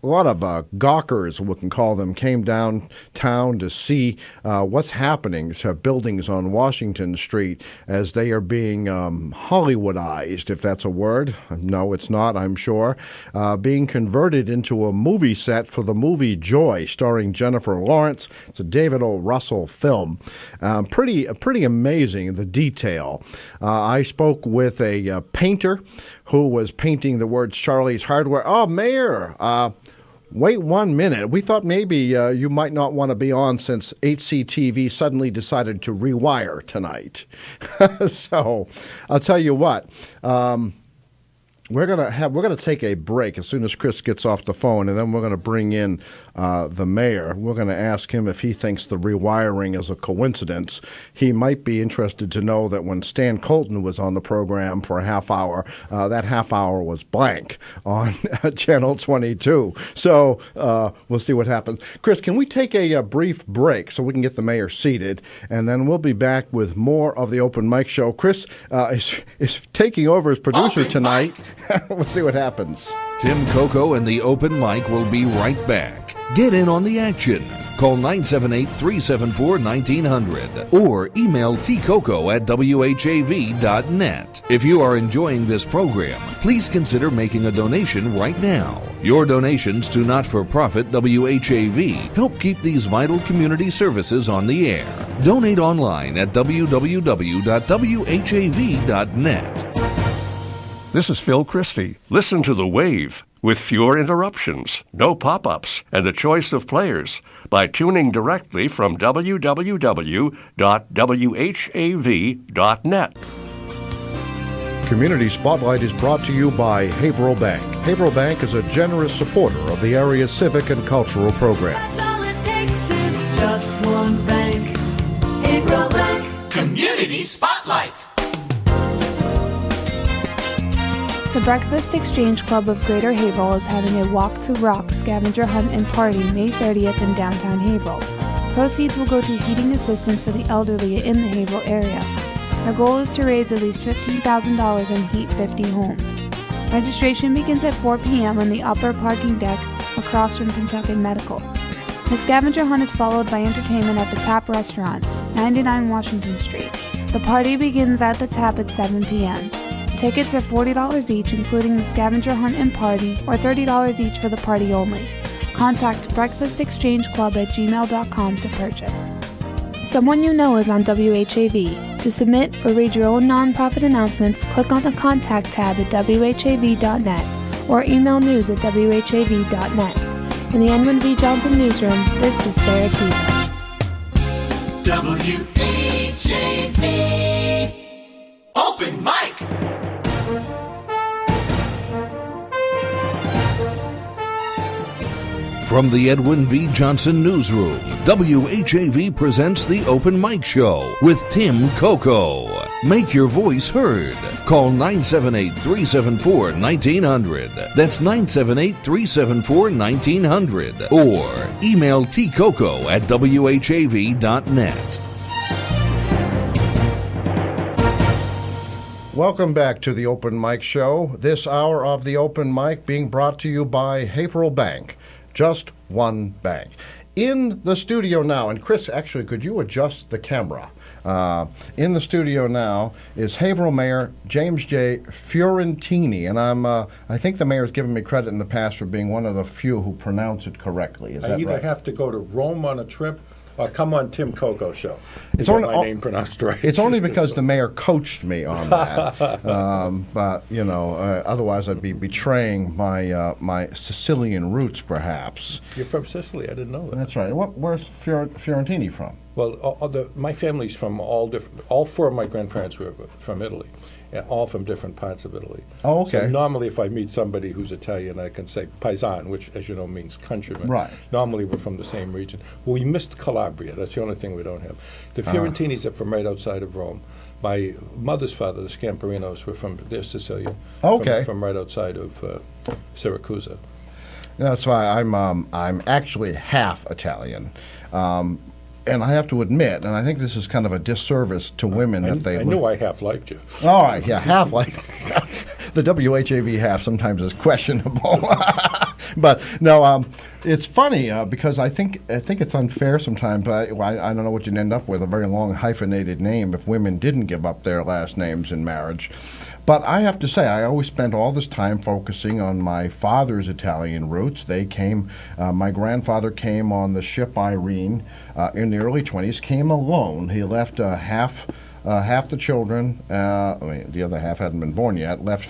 A lot of gawkers, we can call them, came downtown to see what's happening to buildings on Washington Street as they are being Hollywoodized, if that's a word. No, it's not, I'm sure. Being converted into a movie set for the movie Joy, starring Jennifer Lawrence. It's a David O. Russell film. Pretty amazing, the detail. I spoke with a painter who was painting the words Charlie's Hardware. Oh, Mayor, wait 1 minute. We thought maybe you might not want to be on since HCTV suddenly decided to rewire tonight. So I'll tell you what. We're gonna take a break as soon as Chris gets off the phone, and then we're gonna bring in the mayor. We're gonna ask him if he thinks the rewiring is a coincidence. He might be interested to know that when Stan Colton was on the program for a half hour, that half hour was blank on Channel 22. So we'll see what happens. Chris, can we take a brief break so we can get the mayor seated, and then we'll be back with more of the open mic show. Chris is taking over as producer tonight. We'll see what happens. Tim Coco and the open mic will be right back. Get in on the action. Call 978-374-1900 or email tcoco@whav.net. If you are enjoying this program, please consider making a donation right now. Your donations to not-for-profit WHAV help keep these vital community services on the air. Donate online at www.whav.net. This is Phil Christie. Listen to The Wave with fewer interruptions, no pop-ups, and a choice of players by tuning directly from www.whav.net. Community Spotlight is brought to you by Haverhill Bank. Haverhill Bank is a generous supporter of the area's civic and cultural programs. All it takes is just one bank. Haverhill Bank. Community Spotlight. The Breakfast Exchange Club of Greater Haverhill is having a Walk to Rock scavenger hunt and party May 30th in downtown Haverhill. Proceeds will go to heating assistance for the elderly in the Haverhill area. Our goal is to raise at least $15,000 and heat 50 homes. Registration begins at 4 p.m. on the upper parking deck across from Kentucky Medical. The scavenger hunt is followed by entertainment at the Tap Restaurant, 99 Washington Street. The party begins at the Tap at 7 p.m. Tickets are $40 each, including the scavenger hunt and party, or $30 each for the party only. Contact breakfastexchangeclub@gmail.com to purchase. Someone you know is on WHAV. To submit or read your own nonprofit announcements, click on the Contact tab at whav.net or email news@whav.net. In the Edwin V. Johnson Newsroom, this is Sarah Keezer. WHAV. Open mic. From the Edwin V. Johnson Newsroom, WHAV presents the Open Mic Show with Tim Coco. Make your voice heard. Call 978-374-1900. That's 978-374-1900. Or email tcoco@whav.net. Welcome back to the Open Mic Show. This hour of the Open Mic being brought to you by Haverhill Bank. Just one bank. In the studio now, and Chris, actually, could you adjust the camera? In the studio now is Haverhill Mayor James J. Fiorentini, and I think the mayor's given me credit in the past for being one of the few who pronounce it correctly. Is that either right? have to go to Rome on a trip or come on Tim Coco show. It's Get only my name pronounced right. It's only because the mayor coached me on that. But you know, otherwise I'd be betraying my Sicilian roots, perhaps. You're from Sicily. I didn't know that. That's right. Where's Fiorentini from? Well, my family's from all different. All four of my grandparents were from Italy, and all from different parts of Italy. Oh, okay. So normally, if I meet somebody who's Italian, I can say paisan, which, as you know, means countryman. Right. Normally, we're from the same region. We missed Calabria. That's the only thing we don't have. The Fiorentinis are from right outside of Rome. My mother's father, the Scamparinos, were from Sicilian. Okay. From right outside of Syracuse. That's why I'm actually half Italian. And I have to admit, and I think this is kind of a disservice to women if they. I knew I half liked you. All right, yeah, half like the WHAV half sometimes is questionable, but no, it's funny because I think it's unfair sometimes. I don't know what you'd end up with, a very long hyphenated name if women didn't give up their last names in marriage. But I have to say, I always spent all this time focusing on my father's Italian roots. They came, my grandfather came on the ship Irene in the early 20s, came alone. He left half the children, the other half hadn't been born yet, left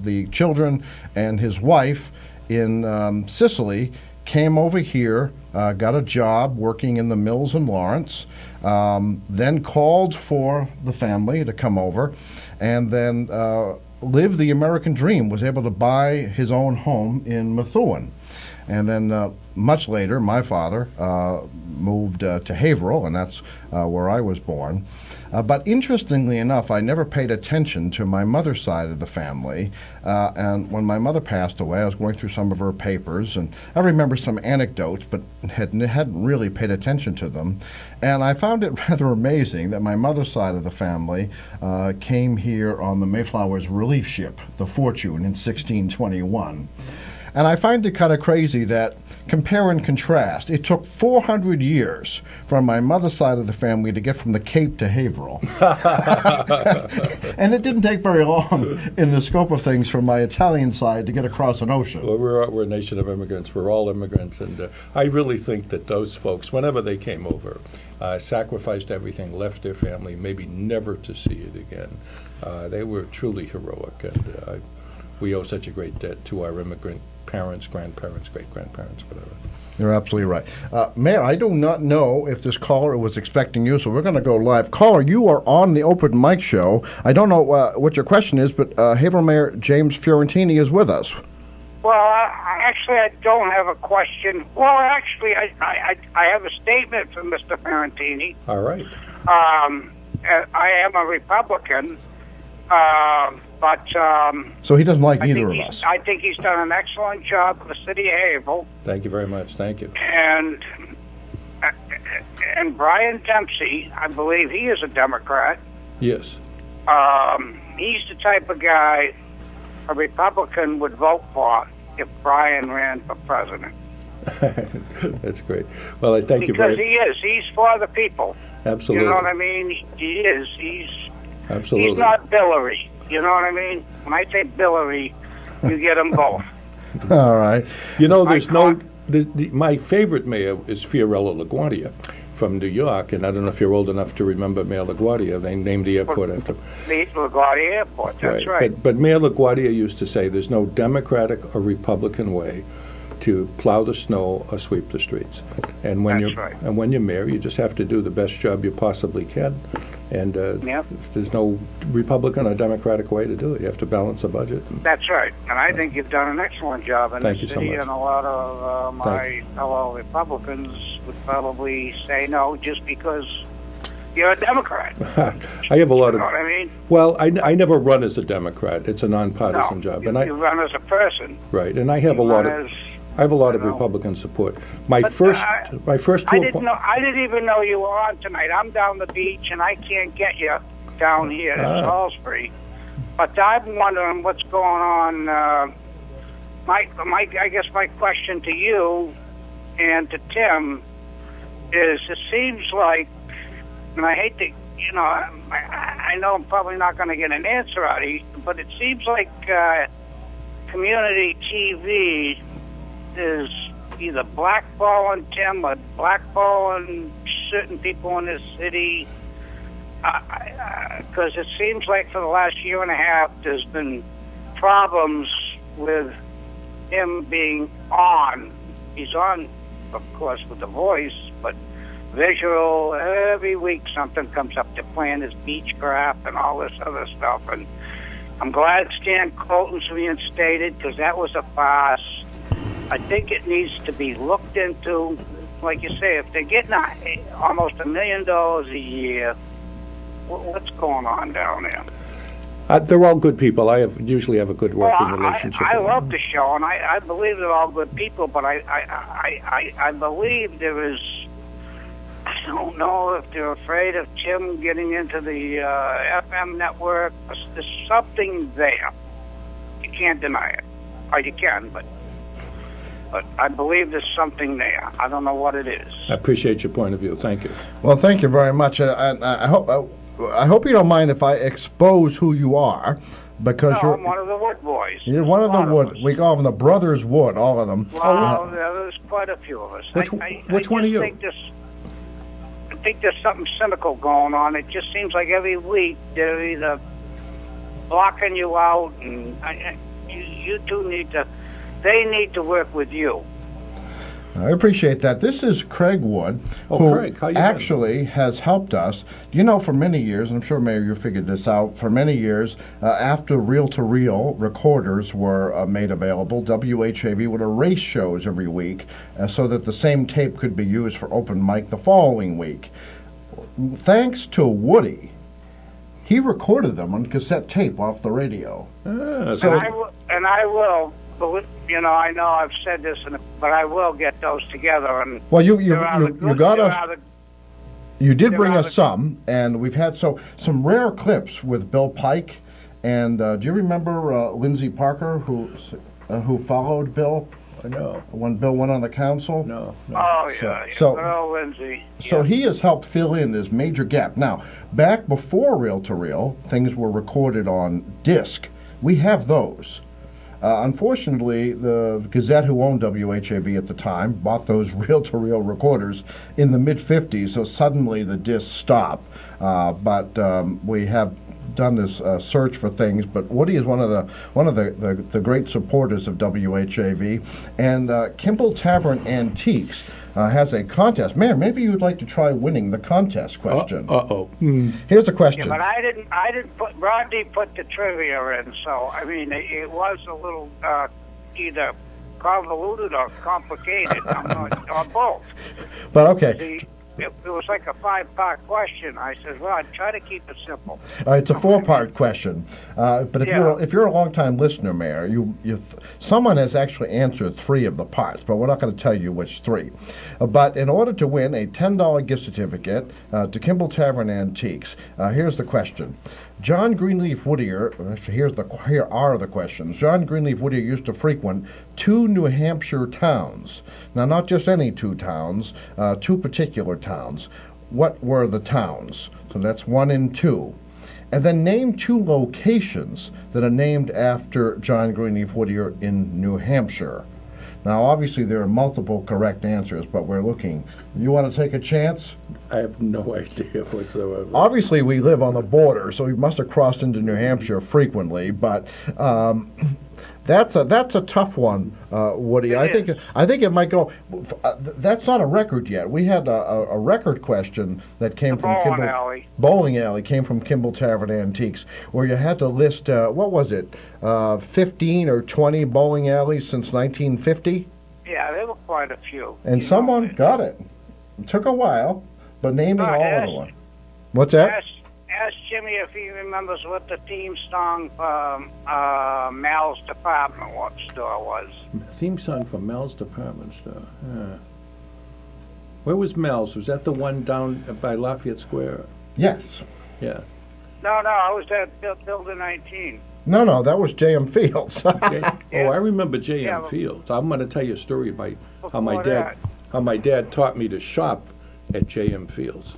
the children and his wife in Sicily, came over here, got a job working in the mills in Lawrence, then called for the family to come over, and then lived the American dream, was able to buy his own home in Methuen. And then much later, my father moved to Haverhill, and that's where I was born. But interestingly enough, I never paid attention to my mother's side of the family. And when my mother passed away, I was going through some of her papers, and I remember some anecdotes, but hadn't really paid attention to them. And I found it rather amazing that my mother's side of the family came here on the Mayflower's relief ship, the Fortune, in 1621. And I find it kind of crazy that, compare and contrast, it took 400 years from my mother's side of the family to get from the Cape to Haverhill. And it didn't take very long in the scope of things from my Italian side to get across an ocean. Well, we're a nation of immigrants. We're all immigrants. And I really think that those folks, whenever they came over, sacrificed everything, left their family, maybe never to see it again. They were truly heroic. And we owe such a great debt to our immigrant parents, grandparents, great-grandparents, whatever. You're absolutely right. Mayor, I do not know if this caller was expecting you, so we're going to go live. Caller, you are on the Open Mic Show. I don't know what your question is, but Haverhill Mayor James Fiorentini is with us. Well, actually, I don't have a question. Well, actually, I have a statement from Mr. Fiorentini. All right. I am a Republican, but... so he doesn't like either of us. I think he's done an excellent job for the city of Haverhill. Thank you very much. Thank you. And Brian Dempsey, I believe he is a Democrat. Yes. He's the type of guy a Republican would vote for if Brian ran for president. That's great. Well, I thank you very much. Because he's for the people. Absolutely. You know what I mean? He is. Absolutely. He's not Billary. You know what I mean? When I say Billary, you get them both. All right. You know, there's my favorite mayor is Fiorello LaGuardia from New York, and I don't know if you're old enough to remember Mayor LaGuardia. They named the airport after him. The LaGuardia Airport, that's right. But Mayor LaGuardia used to say there's no Democratic or Republican way to plow the snow or sweep the streets. And when you're mayor, you just have to do the best job you possibly can. And there's no Republican or Democratic way to do it. You have to balance a budget. That's right. And I think you've done an excellent job in the city, so much. and a lot of my fellow Republicans would probably say no just because you're a Democrat. I have a lot You know what I mean? Well, I never run as a Democrat. It's a nonpartisan job. And You run as a person. Right, and I have a lot of... I have a lot of Republican support. My first I didn't even know you were on tonight. I'm down the beach, and I can't get you down here in Salisbury. But I'm wondering what's going on. I guess my question to you and to Tim is: it seems like, and I hate to, I know I'm probably not going to get an answer out of you, but it seems like community TV is either blackballing Tim or blackballing certain people in this city, because it seems like for the last year and a half there's been problems with him being on. He's on, of course, with The Voice, but visual, every week something comes up. They're playing this Beechcraft and all this other stuff, and I'm glad Stan Colton's reinstated, because that was a farce. I think it needs to be looked into. Like you say, if they're getting almost $1 million a year, what's going on down there? They're all good people. I usually have a good working relationship. I love the show, and I believe they're all good people, but I believe there is... I don't know if they're afraid of Tim getting into the FM network. There's something there. You can't deny it. Or you can, but I believe there's something there. I don't know what it is. I appreciate your point of view. Thank you. Well, thank you very much. I hope you don't mind if I expose who you are, because I'm one of the Wood boys. You're one of the Wood. We call them the Brothers Wood, all of them. Well, there's quite a few of us. Which one are you? I think there's something cynical going on. It just seems like every week they're either blocking you out, and you two need to... They need to work with you. I appreciate that. This is Craig Wood, Craig, how you actually has helped us. You know, for many years, and I'm sure, Mayor, you figured this out, for many years, after reel-to-reel recorders were made available, WHAV would erase shows every week so that the same tape could be used for open mic the following week. Thanks to Woody, he recorded them on cassette tape off the radio. And I will. I know I've said this, but I will get those together. And well, you got us. You did bring us some, and we've had some rare clips with Bill Pike, and do you remember Lindsay Parker, who who followed Bill? No. When Bill went on the council? No. Oh, yeah. So- Good old Lindsay. So he has helped fill in this major gap. Now, back before reel-to-reel, things were recorded on disc. We have those. Unfortunately, the Gazette, who owned WHAV at the time, bought those reel-to-reel recorders in the mid-'50s, so suddenly the discs stopped. But we have done this search for things. But Woody is one of the great supporters of WHAV, and Kimball Tavern Antiques has a contest. Mayor, maybe you'd like to try winning the contest question. Here's a question. Yeah, but I didn't put, Rodney put the trivia in, so, I mean, it was a little either convoluted or complicated, or both. But okay. It was like a 5-part question. I said, Rod, try to keep it simple. It's a 4-part question. But if you're a long-time listener, Mayor, someone has actually answered 3 of the parts, but we're not going to tell you which 3. But in order to win a $10 gift certificate to Kimball Tavern Antiques, here's the question. John Greenleaf Whittier, here are the questions. John Greenleaf Whittier used to frequent 2 New Hampshire towns. Now, not just any 2 towns, 2 particular towns. What were the towns? So that's 1 and 2. And then name 2 locations that are named after John Greenleaf Whittier in New Hampshire. Now, obviously, there are multiple correct answers, but we're looking. You want to take a chance? I have no idea whatsoever. Obviously, we live on the border, so we must have crossed into New Hampshire frequently, but that's a tough one, Woody. I think it might go. That's not a record yet. We had a record question that came from Bowling Alley came from Kimball Tavern Antiques, where you had to list what was it, 15 or 20 bowling alleys since 1950. Yeah, there were quite a few. And someone got it. It took a while, but naming all of the ones. What's that? Ask Jimmy if he remembers what the theme song for Mal's department store was. Theme song for Mal's department store. Yeah. Where was Mal's? Was that the one down by Lafayette Square? Yes. Yeah. No, I was at Building 19. No, that was J.M. Fields. Oh, I remember J.M. Fields. I'm going to tell you a story about how my dad taught me to shop at J.M. Fields.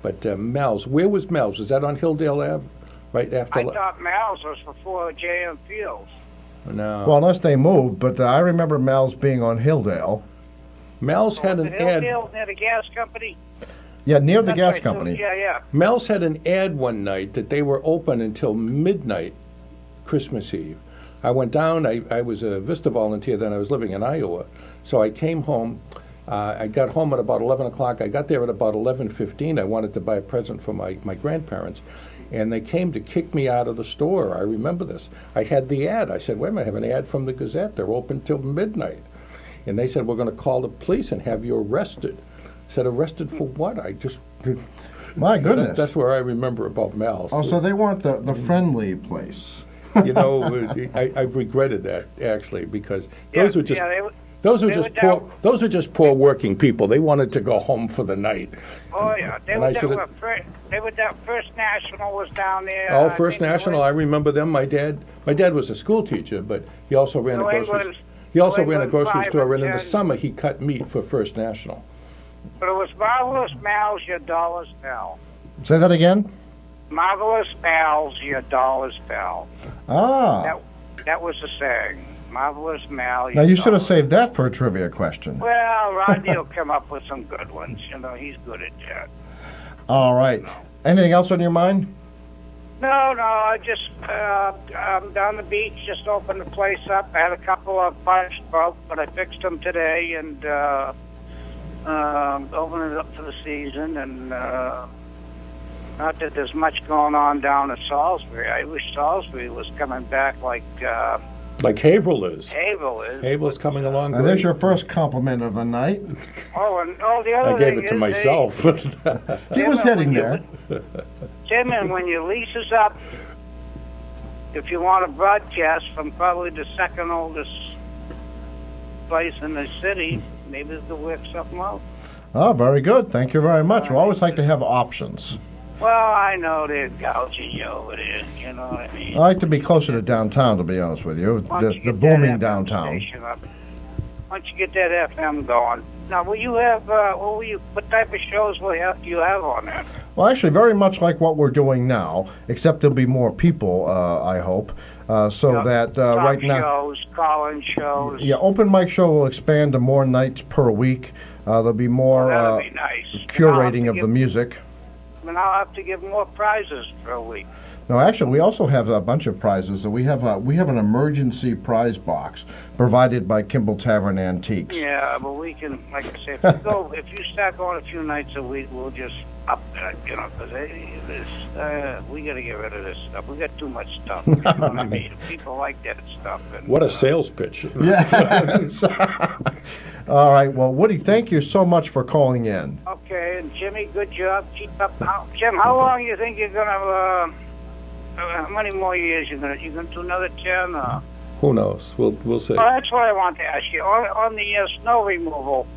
But Mal's, where was Mal's? Was that on Hilldale Ave? Right after? I thought Mal's was before J.M. Fields. No. Well, unless they moved, but I remember Mal's being on Hilldale. Mal's had an ad. Hilldale near the gas company? Yeah, near the gas company. Yeah. Mal's had an ad one night that they were open until midnight, Christmas Eve. I went down. I was a Vista volunteer then. I was living in Iowa. So I came home. I got home at about 11 o'clock. I got there at about 11:15. I wanted to buy a present for my grandparents. And they came to kick me out of the store. I remember this. I had the ad. I said, wait a minute, I have an ad from the Gazette. They're open till midnight. And they said, we're going to call the police and have you arrested. I said, arrested for what? My goodness. That's where I remember about Mal's. Oh, so they weren't the friendly place. You know, I've regretted that, actually, because those were just poor working people. They wanted to go home for the night. Oh, yeah. They were that First National was down there. Oh, First National, I remember them. My dad was a school teacher, but he also ran a grocery store, and in the summer he cut meat for First National. But it was Marvelous Mal's, your dollar's pal. Say that again? Marvelous Mal's, your dollar's pal. Ah. That was the saying. Marvelous Mal. Now, you should have saved that for a trivia question. Well, Rodney will come up with some good ones. You know, he's good at that. All right. Anything else on your mind? No, I just, I'm down the beach, just opened the place up. I had a couple of pipes broke, but I fixed them today and opened it up for the season. And not that there's much going on down at Salisbury. I wish Salisbury was coming back like Haverhill is. Haverhill's coming along great. There's your first compliment of the night. The other I gave it to myself. He was heading there. Tim, and when your lease is up, if you want to broadcast from probably the second oldest place in the city, maybe they'll work something out. Oh, very good. Thank you very much. We always like to have options. Well, I know they're gouging you over there. You know what I mean? I like to be closer to downtown, to be honest with you. The booming downtown. Why don't you get that FM going? Now, will you have, what type of shows do you have on there? Well, actually, very much like what we're doing now, except there'll be more people, I hope. Right now, shows, call-in shows. Yeah, open mic show will expand to more nights per week. There'll be more that'll be nice. curating of the music. And I'll have to give more prizes for a week. No, actually, we also have a bunch of prizes. We have an emergency prize box provided by Kimball Tavern Antiques. Yeah, but we can, like I say, if you start going a few nights a week, we'll just up that, because we got to get rid of this stuff. We got too much stuff. You know what I mean? People like that stuff. And, what a sales pitch. Yeah. All right. Well, Woody, thank you so much for calling in. Okay, and Jimmy, good job. Keep up. Jim, how long do you think you're going to... how many more years you gonna do another 10? Who knows? We'll see. Well, that's what I want to ask you. On the snow removal,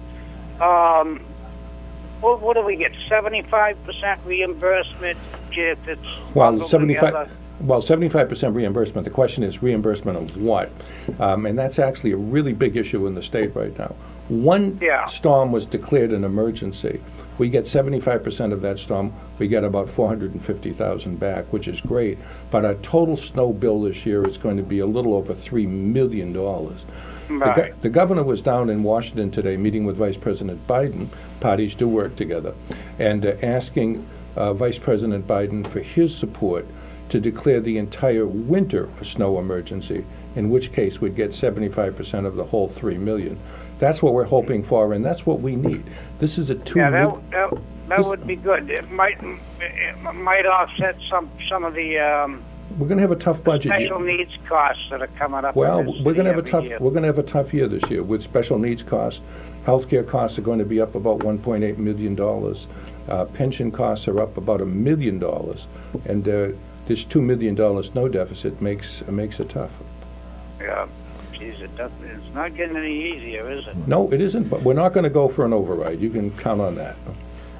what do we get? 75% reimbursement if it's bundled together? Well, 75% reimbursement. The question is reimbursement of what? And that's actually a really big issue in the state right now. One storm was declared an emergency. We get 75% of that storm. We get about $450,000 back, which is great. But our total snow bill this year is going to be a little over $3 million. Right. The governor was down in Washington today meeting with Vice President Biden. Parties do work together. And asking Vice President Biden for his support to declare the entire winter a snow emergency, in which case we'd get 75% of the whole $3 million. That's what we're hoping for, and that's what we need. This is a that would be good. It might offset some of the we're going to have a tough budget special needs costs that are coming up. Well, we're going to have a tough year this year with special needs costs. Healthcare costs are going to be up about $1.8 million. Pension costs are up about $1 million, and this $2 million snow deficit makes it tough. Yeah. It's not getting any easier, is it? No, it isn't, but we're not going to go for an override. You can count on that.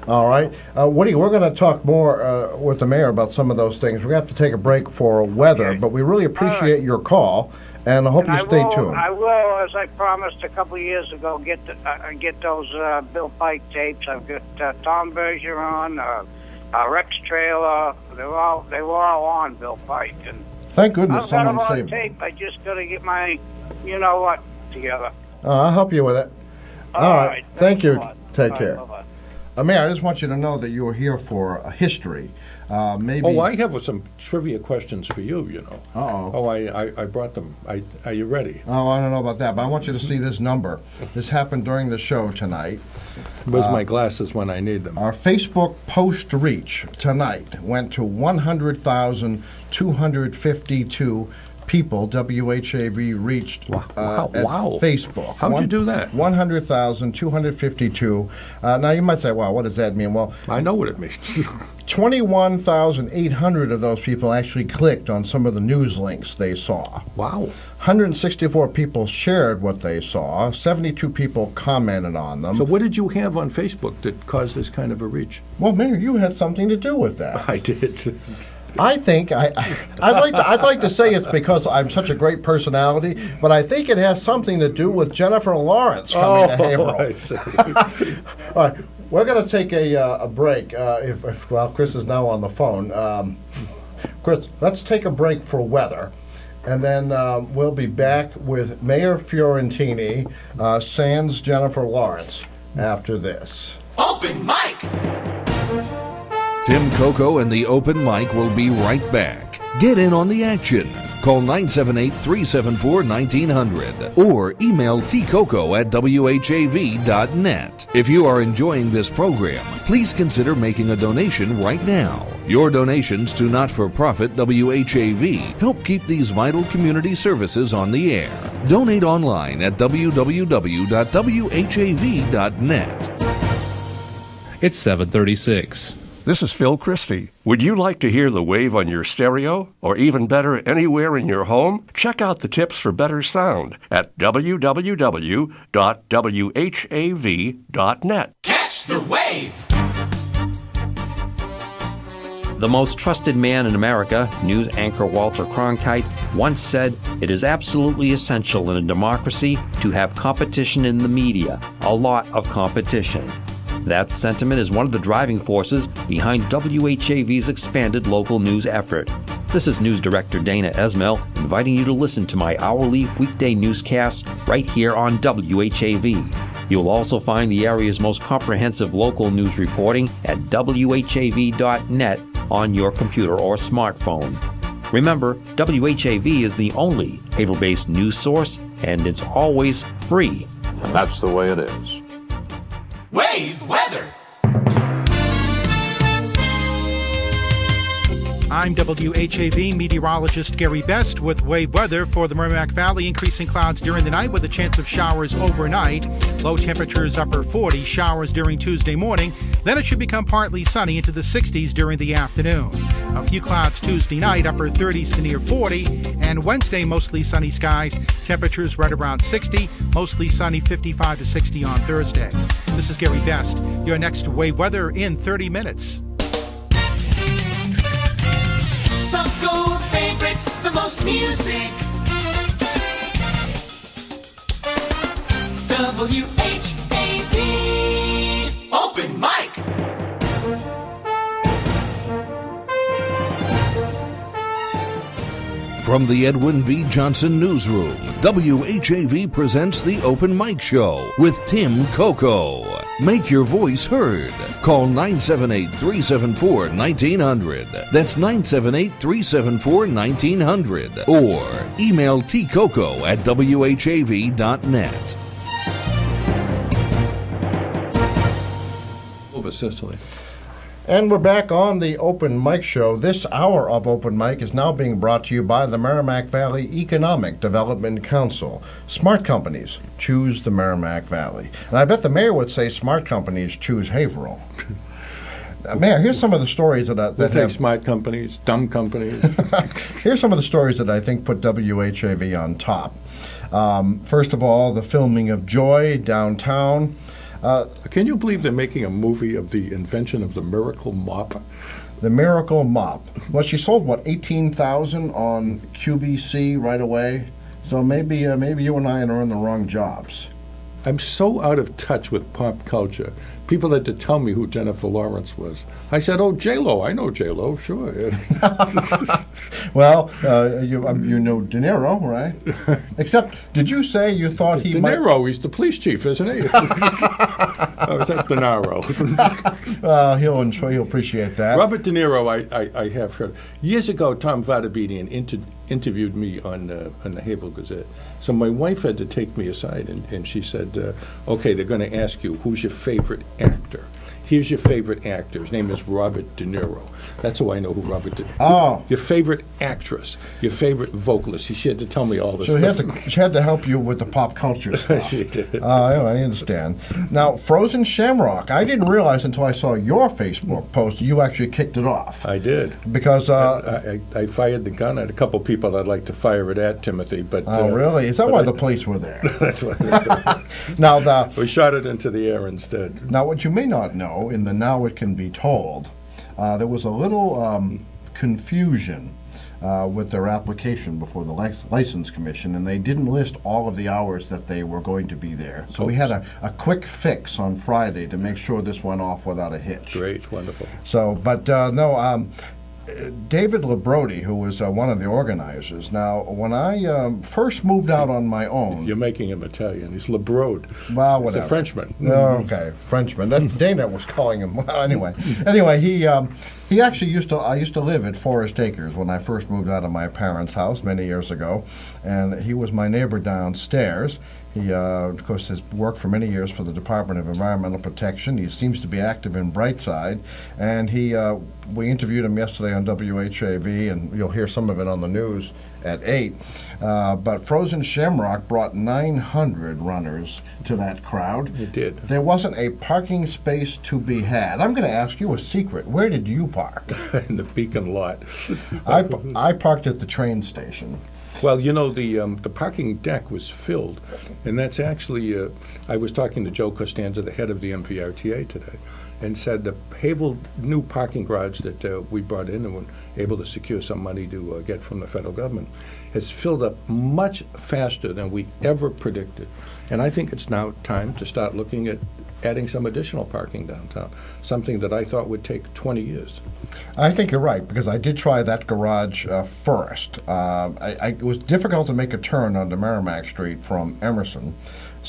All right. Woody, we're going to talk more with the mayor about some of those things. We're going to have to take a break for weather, but we really appreciate your call, and I hope you stay tuned. I will, as I promised a couple of years ago, get those Bill Pike tapes. I've got Tom Bergeron, Rex Trailer. They were all on Bill Pike. And thank goodness I've got them someone on saved tape. I just got to get my you-know-what together. I'll help you with it. All right. Thank you. Take care. Bye-bye. Mayor, I just want you to know that you were here for history. Maybe. Oh, I have some trivia questions for you, Uh-oh. Oh, I brought them. Are you ready? Oh, I don't know about that, but I want you to see this number. This happened during the show tonight. Where's my glasses when I need them? Our Facebook post reach tonight went to 100,252 people. WHAV reached at Facebook. How'd you do that? 100,252. Now you might say, "Wow, what does that mean?" Well, I know what it means. 21,800 of those people actually clicked on some of the news links they saw. Wow. 164 people shared what they saw. 72 people commented on them. So what did you have on Facebook that caused this kind of a reach? Well, Mayor, you had something to do with that. I did. I think I'd like to say it's because I'm such a great personality, but I think it has something to do with Jennifer Lawrence coming to Haverhill. I see. All right, we're going to take a break. Well, Chris is now on the phone. Chris, let's take a break for weather, and then we'll be back with Mayor Fiorentini, sans Jennifer Lawrence, after this. Open mic! Tim Coco and the Open Mic will be right back. Get in on the action. Call 978-374-1900 or email tcoco@whav.net. If you are enjoying this program, please consider making a donation right now. Your donations to not-for-profit WHAV help keep these vital community services on the air. Donate online at www.whav.net. It's 7:36. This is Phil Christie. Would you like to hear the wave on your stereo, or even better, anywhere in your home? Check out the tips for better sound at www.whav.net. Catch the wave! The most trusted man in America, news anchor Walter Cronkite, once said, "It is absolutely essential in a democracy to have competition in the media, a lot of competition." That sentiment is one of the driving forces behind WHAV's expanded local news effort. This is News Director Dana Esmail inviting you to listen to my hourly weekday newscasts right here on WHAV. You'll also find the area's most comprehensive local news reporting at WHAV.net on your computer or smartphone. Remember, WHAV is the only Haverhill-based news source, and it's always free. And that's the way it is. Wave weather. I'm WHAV meteorologist Gary Best with wave weather for the Merrimack Valley. Increasing clouds during the night with a chance of showers overnight. Low temperatures upper 40s, showers during Tuesday morning. Then it should become partly sunny into the 60s during the afternoon. A few clouds Tuesday night, upper 30s to near 40. And Wednesday, mostly sunny skies. Temperatures right around 60. Mostly sunny 55 to 60 on Thursday. This is Gary Best. Your next wave weather in 30 minutes. Some gold favorites, the most music. WHAV Open Mic. From the Edwin B. Johnson Newsroom, WHAV presents the Open Mic Show with Tim Coco. Make your voice heard. Call 978-374-1900. That's 978-374-1900. Or email tcoco@whav.net. Over Sicily. And we're back on the Open Mic Show. This hour of Open Mic is now being brought to you by the Merrimack Valley Economic Development Council. Smart companies choose the Merrimack Valley. And I bet the mayor would say smart companies choose Haverhill. Mayor, here's some of the stories that take smart companies, dumb companies. Here's some of the stories that I think put WHAV on top. First of all, the filming of Joy downtown. Can you believe they're making a movie of the invention of the miracle mop? The miracle mop. Well, she sold, what, 18,000 on QVC right away? So maybe you and I are in the wrong jobs. I'm so out of touch with pop culture. People had to tell me who Jennifer Lawrence was. I said, "Oh, J-Lo. I know J-Lo, sure." Well, you know De Niro, right? Except, did you say you thought he might... De Niro, he's the police chief, isn't he? Oh, is that De Niro? He'll appreciate that. Robert De Niro, I have heard. Years ago, Tom Vadabedian interviewed me on the Haverhill Gazette. So my wife had to take me aside, and she said, okay, they're going to ask you, who's your favorite actor? Here's your favorite actor. His name is Robert De Niro. That's how I know who Robert De Niro is. Oh. Your favorite actress, your favorite vocalist. She had to tell me all this stuff. So she had to help you with the pop culture stuff. She did. I understand. Now, Frozen Shamrock. I didn't realize until I saw your Facebook post you actually kicked it off. I did. Because... I fired the gun at a couple people I'd like to fire it at, Timothy. But really? Is that why the police were there? That's why. Now, we shot it into the air instead. Now, what you may not know, in the Now It Can Be Told, there was a little confusion with their application before the License Commission, and they didn't list all of the hours that they were going to be there. So we had a quick fix on Friday to make sure this went off without a hitch. Great, wonderful. So, but David Labrodi, who was one of the organizers. Now, when I first moved out on my own... You're making him Italian. He's Labrode. Well, whatever. He's a Frenchman. Okay, Frenchman. That's Dana was calling him. Well, anyway, he actually I used to live at Forest Acres when I first moved out of my parents' house many years ago, and he was my neighbor downstairs. He, of course, has worked for many years for the Department of Environmental Protection. He seems to be active in Brightside, and we interviewed him yesterday on WHAV, and you'll hear some of it on the news at 8. But Frozen Shamrock brought 900 runners to that crowd. It did. There wasn't a parking space to be had. I'm going to ask you a secret. Where did you park? In the Beacon lot. I parked at the train station. Well, you know, the parking deck was filled, and that's actually, I was talking to Joe Costanza, the head of the MVRTA today, and said the Haverhill new parking garage that we brought in and were able to secure some money to get from the federal government has filled up much faster than we ever predicted. And I think it's now time to start looking at adding some additional parking downtown, something that I thought would take 20 years. I think you're right, because I did try that garage first. It was difficult to make a turn onto Merrimack Street from Emerson,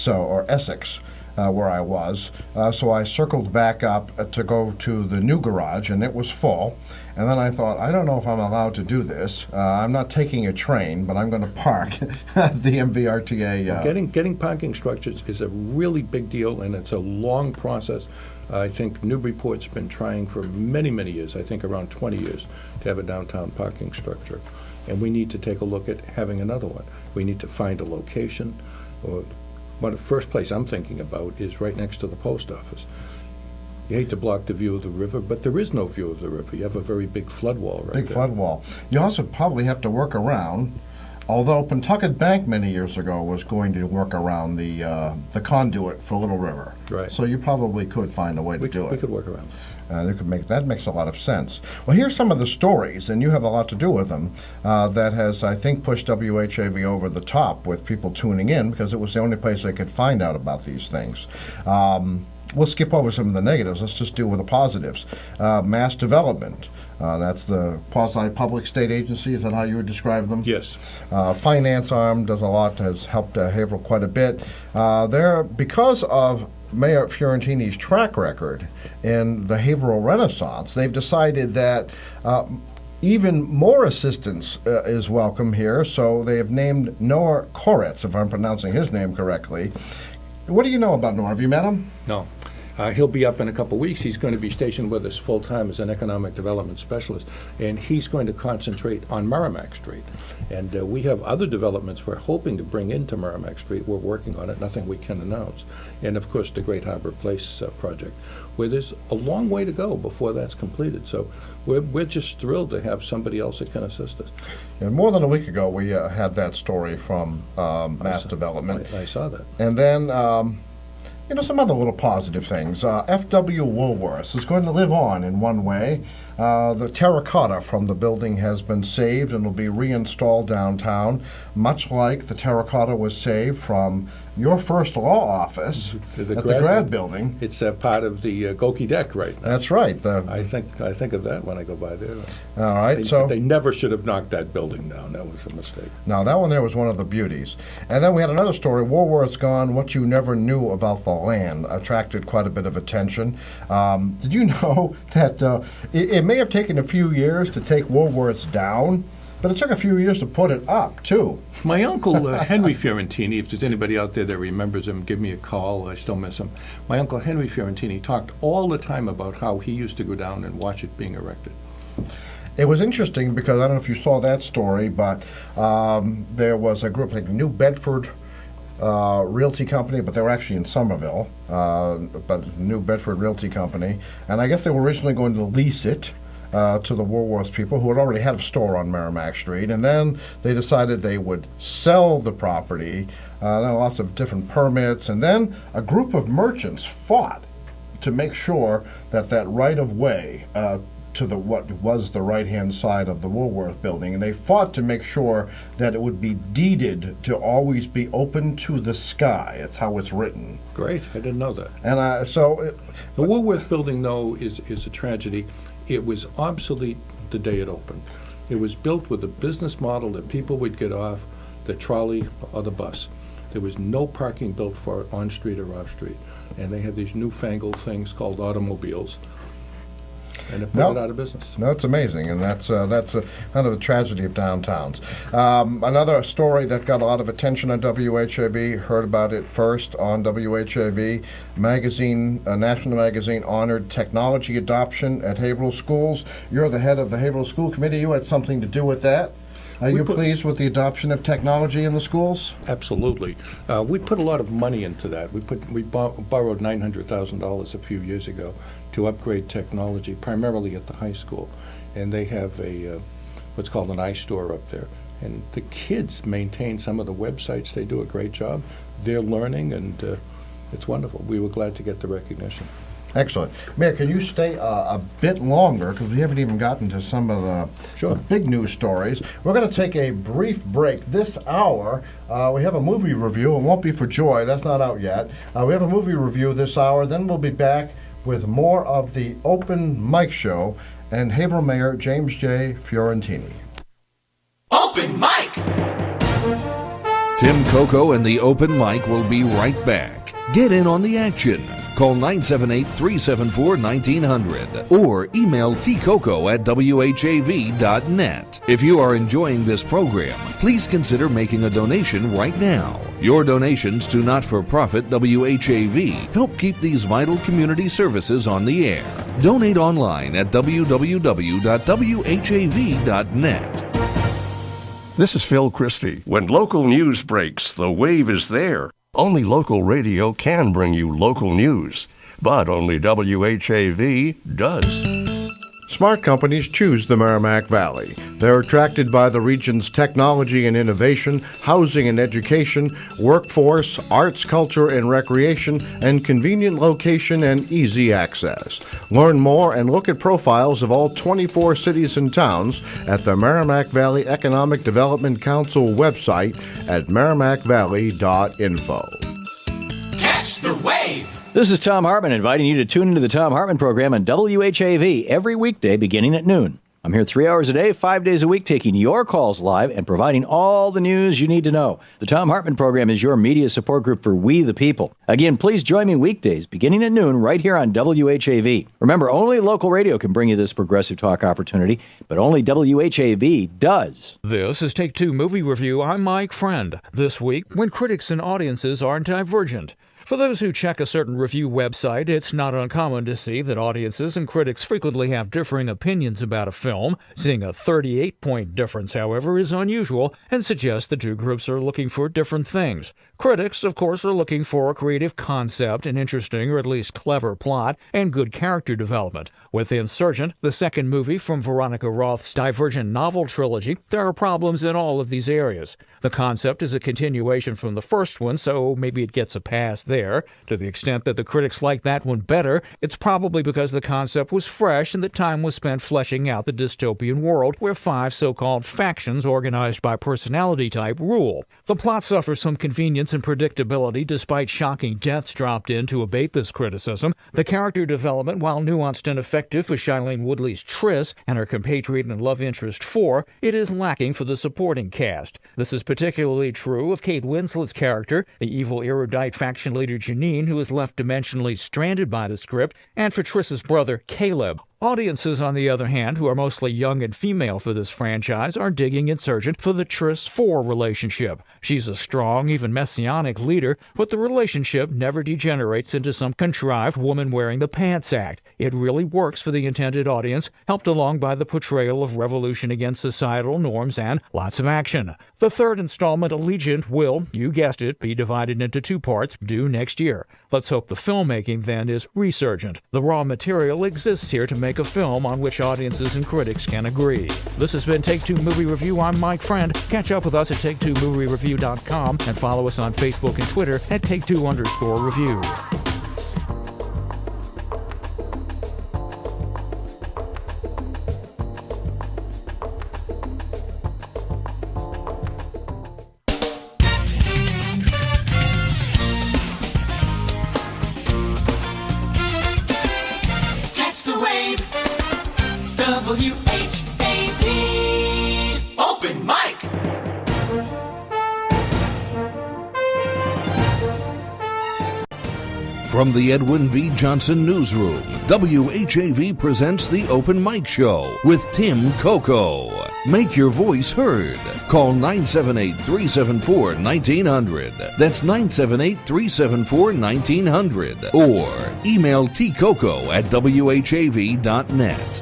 or Essex, where I was. So I circled back up to go to the new garage, and it was full. And then I thought, I don't know if I'm allowed to do this. I'm not taking a train, but I'm going to park at the MVRTA. Getting parking structures is a really big deal, and it's a long process. I think Newburyport's been trying for many, many years, I think around 20 years, to have a downtown parking structure. And we need to take a look at having another one. We need to find a location. The first place I'm thinking about is right next to the post office. You hate to block the view of the river, but there is no view of the river. You have a very big flood wall right there. Big flood wall. You also probably have to work around, although Pentucket Bank many years ago was going to work around the conduit for Little River. Right. So you probably could find a way to do it. We could work around it. That makes a lot of sense. Well, here's some of the stories, and you have a lot to do with them, that has, I think, pushed WHAV over the top with people tuning in, because it was the only place they could find out about these things. We'll skip over some of the negatives. Let's just deal with the positives. Mass development. That's the quasi-public state agency. Is that how you would describe them? Yes. Finance arm does a lot, has helped Haverhill quite a bit. Because of Mayor Fiorentini's track record in the Haverhill Renaissance, they've decided that even more assistance is welcome here, so they have named Noah Koretz, if I'm pronouncing his name correctly. What do you know about Noah? Have you met him? No. He'll be up in a couple of weeks. He's going to be stationed with us full-time as an economic development specialist, and he's going to concentrate on Merrimack Street. And we have other developments we're hoping to bring into Merrimack Street. We're working on it, nothing we can announce. And, of course, the Great Harbor Place project, where there's a long way to go before that's completed. So we're just thrilled to have somebody else that can assist us. And more than a week ago, we had that story from Mass Development. I saw that. And then some other little positive things. F.W. Woolworths is going to live on in one way. The terracotta from the building has been saved and will be reinstalled downtown, much like the terracotta was saved from your first law office at the Grad building. It's part of the Goki deck right now. That's right. I think of that when I go by there. All right. They never should have knocked that building down. That was a mistake. Now, that one there was one of the beauties. And then we had another story, Woolworth's Gone, What You Never Knew About the Land, attracted quite a bit of attention. Did you know that it may have taken a few years to take Woolworth's down, but it took a few years to put it up, too. My uncle, Henry Fiorentini, if there's anybody out there that remembers him, give me a call. I still miss him. My uncle, Henry Fiorentini, talked all the time about how he used to go down and watch it being erected. It was interesting because, I don't know if you saw that story, but there was a group like New Bedford Realty Company, but they were actually in Somerville, but New Bedford Realty Company. And I guess they were originally going to lease it to the Woolworths people who had already had a store on Merrimack Street, and then they decided they would sell the property. There were lots of different permits, and then a group of merchants fought to make sure that that right-of-way to what was the right-hand side of the Woolworth building, and they fought to make sure that it would be deeded to always be open to the sky. That's how it's written. Great, I didn't know that. And the Woolworth building, though, is a tragedy. It was obsolete the day it opened. It was built with a business model that people would get off the trolley or the bus. There was no parking built for it on street or off street, and they had these newfangled things called automobiles. And it put it out of business. No, it's amazing, and that's kind of a tragedy of downtowns. Another story that got a lot of attention on WHAV, heard about it first on WHAV. National Magazine honored technology adoption at Haverhill schools. You're the head of the Haverhill School Committee. You had something to do with that. Are you pleased with the adoption of technology in the schools? Absolutely. We put a lot of money into that. We borrowed $900,000 a few years ago to upgrade technology, primarily at the high school. And they have what's called an iStore up there. And the kids maintain some of the websites. They do a great job. They're learning, and it's wonderful. We were glad to get the recognition. Excellent. Mayor, can you stay a bit longer, because we haven't even gotten to some of the big news stories. We're going to take a brief break. This hour, we have a movie review. It won't be for Joy. That's not out yet. We have a movie review this hour. Then we'll be back with more of the Open Mic Show and Haverhill Mayor James J. Fiorentini. Open Mic! Tim Coco and the Open Mic will be right back. Get in on the action. Call 978-374-1900 or email tcoco@whav.net. If you are enjoying this program, please consider making a donation right now. Your donations to not-for-profit WHAV help keep these vital community services on the air. Donate online at www.whav.net. This is Phil Christie. When local news breaks, the wave is there. Only local radio can bring you local news, but only WHAV does. Smart companies choose the Merrimack Valley. They're attracted by the region's technology and innovation, housing and education, workforce, arts, culture and recreation, and convenient location and easy access. Learn more and look at profiles of all 24 cities and towns at the Merrimack Valley Economic Development Council website at merrimackvalley.info. Catch the wave! This is Tom Hartman inviting you to tune into the Tom Hartman program on WHAV every weekday beginning at noon. I'm here 3 hours a day, 5 days a week, taking your calls live and providing all the news you need to know. The Tom Hartman program is your media support group for we the people. Again, please join me weekdays beginning at noon right here on WHAV. Remember, only local radio can bring you this progressive talk opportunity, but only WHAV does. This is Take Two Movie Review. I'm Mike Friend. This week, when critics and audiences are divergent. For those who check a certain review website, it's not uncommon to see that audiences and critics frequently have differing opinions about a film. Seeing a 38-point difference, however, is unusual and suggests the two groups are looking for different things. Critics, of course, are looking for a creative concept, an interesting or at least clever plot, and good character development. With Insurgent, the second movie from Veronica Roth's Divergent novel trilogy, there are problems in all of these areas. The concept is a continuation from the first one, so maybe it gets a pass there. To the extent that the critics like that one better, it's probably because the concept was fresh and the time was spent fleshing out the dystopian world where 5 so-called factions organized by personality type rule. The plot suffers some convenience and predictability despite shocking deaths dropped in to abate this criticism. The character development, while nuanced and effective for Shailene Woodley's Triss and her compatriot and love interest 4, it is lacking for the supporting cast. This is particularly true of Kate Winslet's character, the evil erudite faction leader Janine, who is left dimensionally stranded by the script, and for Triss's brother Caleb. Audiences, on the other hand, who are mostly young and female for this franchise, are digging Insurgent for the Triss-4 relationship. She's a strong, even messianic leader, but the relationship never degenerates into some contrived woman-wearing-the-pants act. It really works for the intended audience, helped along by the portrayal of revolution against societal norms and lots of action. The third installment, Allegiant, will, you guessed it, be divided into 2 parts, due next year. Let's hope the filmmaking, then, is resurgent. The raw material exists here to make a film on which audiences and critics can agree. This has been Take Two Movie Review. I'm Mike Friend. Catch up with us at Take2MovieReview.com and follow us on Facebook and Twitter at Take2_Review. WHAV Open Mic. From the Edwin B. Johnson Newsroom, WHAV presents the Open Mic Show with Tim Coco. Make your voice heard. Call 978-374-1900. That's 978-374-1900. Or email tcoco@whav.net.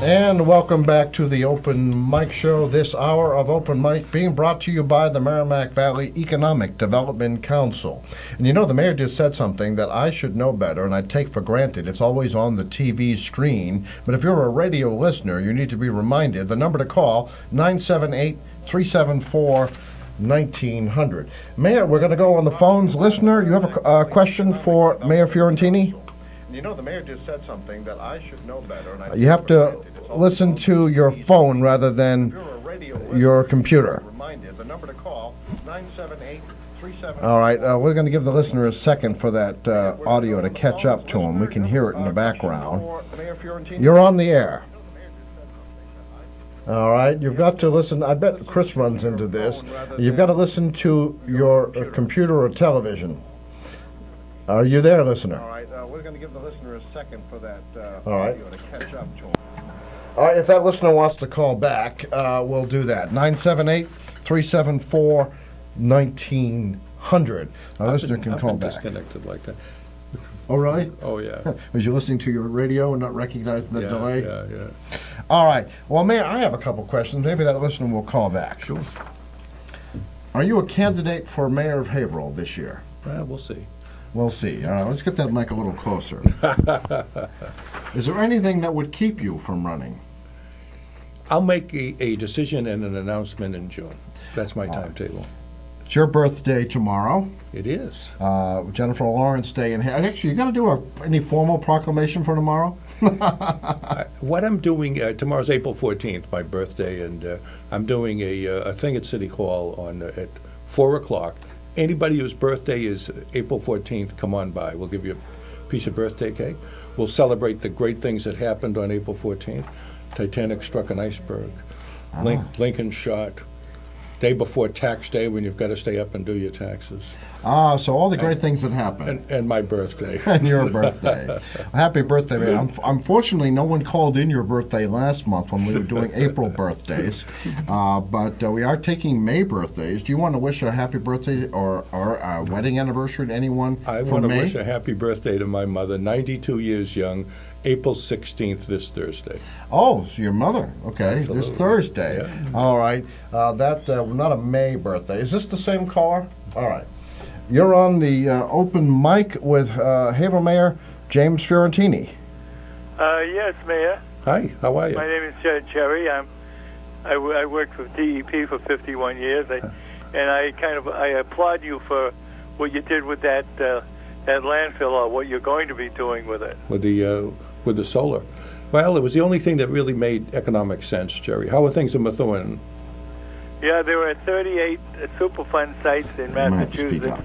And welcome back to the Open Mic Show. This hour of Open Mic being brought to you by the Merrimack Valley Economic Development Council. And you know, the mayor just said something that I should know better, and I take for granted. It's always on the TV screen. But if you're a radio listener, you need to be reminded. The number to call, 978-374 1900. Mayor, we're going to go on the phones. Listener, you have a question for Mayor Fiorentini? You know, the mayor just said something that I should know better. And I You have to listen to your phone rather than your computer. Reminded, the number to call, 978-37... All right, we're going to give the listener a second for that audio to catch up to him. We can hear it in the background. You're on the air. All right, you've got to listen. I bet Chris runs into this. You've got to listen to your computer or television. Are you there, listener? All right, we're going to give the listener a second for that audio to catch up to him. All right, if that listener wants to call back, we'll do that. 978-374-1900. Our listener can call back. Disconnected like that. Oh, really? Oh, yeah. Was you listening to your radio and not recognizing the delay? Yeah. All right. Well, Mayor, I have a couple questions. Maybe that listener will call back. Sure. Are you a candidate for mayor of Haverhill this year? Well, we'll see. We'll see. All right, let's get that mic a little closer. Is there anything that would keep you from running? I'll make a decision and an announcement in June. That's my timetable. It's your birthday tomorrow. It is. Jennifer Lawrence Day. And actually, you got to do any formal proclamation for tomorrow? What I'm doing, tomorrow's April 14th, my birthday, and I'm doing a thing at City Hall at 4 o'clock. Anybody whose birthday is April 14th, come on by. We'll give you a piece of birthday cake. We'll celebrate the great things that happened on April 14th. Titanic struck an iceberg. Lincoln shot. Day before tax day when you've got to stay up and do your taxes. So all the great things that happened. And my birthday. And your birthday. Happy birthday, man. Unfortunately, no one called in your birthday last month when we were doing April birthdays. But we are taking May birthdays. Do you want to wish a happy birthday or a wedding anniversary to anyone I for want to May? wish a happy birthday to my mother, 92 years young, April 16th, this Thursday. Oh, so your mother. Okay, Absolutely. this Thursday. Yeah. All right. That's not a May birthday. Is this the same caller? All right. You're on the open mic with Haverhill Mayor James Fiorentini. Yes, Mayor. Hi, how are you? My name is Jerry. I worked for DEP for 51 years, and I applaud you for what you did with that landfill, or what you're going to be doing with it. With the solar. Well, it was the only thing that really made economic sense, Jerry. How are things in Methuen? Yeah, there were 38 Superfund sites in Massachusetts.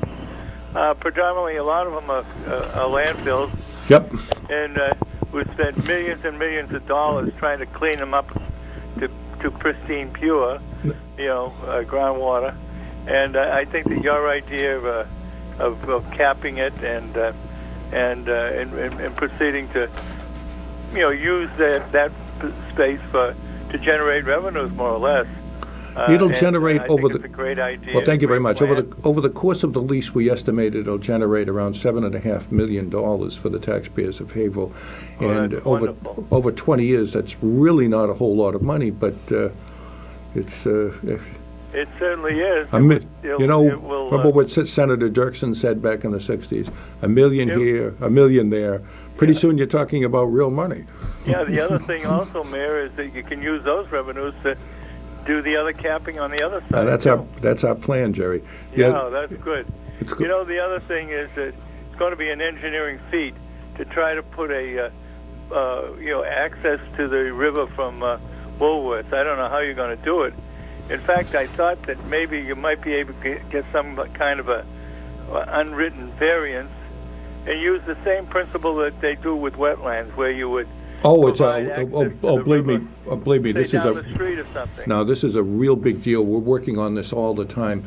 Predominantly, a lot of them are landfills. Yep. And we spent millions and millions of dollars trying to clean them up to pristine, pure, groundwater. And I think that your idea of capping it and proceeding to, use that space to generate revenues, more or less. It'll generate I over think it's a great idea. Well, thank you very much. Plan. Over the course of the lease, we estimate it'll generate around $7.5 million for the taxpayers of Haverhill, and that's over 20 years, that's really not a whole lot of money, but it's. It certainly is. Remember what Senator Dirksen said back in the '60s? $1 million here, $1 million there. Pretty soon, you're talking about real money. Yeah. The other thing also, Mayor, is that you can use those revenues to do the other capping on the other side. That's our plan, Jerry. Yeah, that's good. The other thing is that it's going to be an engineering feat to try to put access to the river from Woolworths. I don't know how you're going to do it. In fact, I thought that maybe you might be able to get some kind of a unwritten variance and use the same principle that they do with wetlands, where you would. Believe me, this is down the street or something. No, this is a real big deal. We're working on this all the time.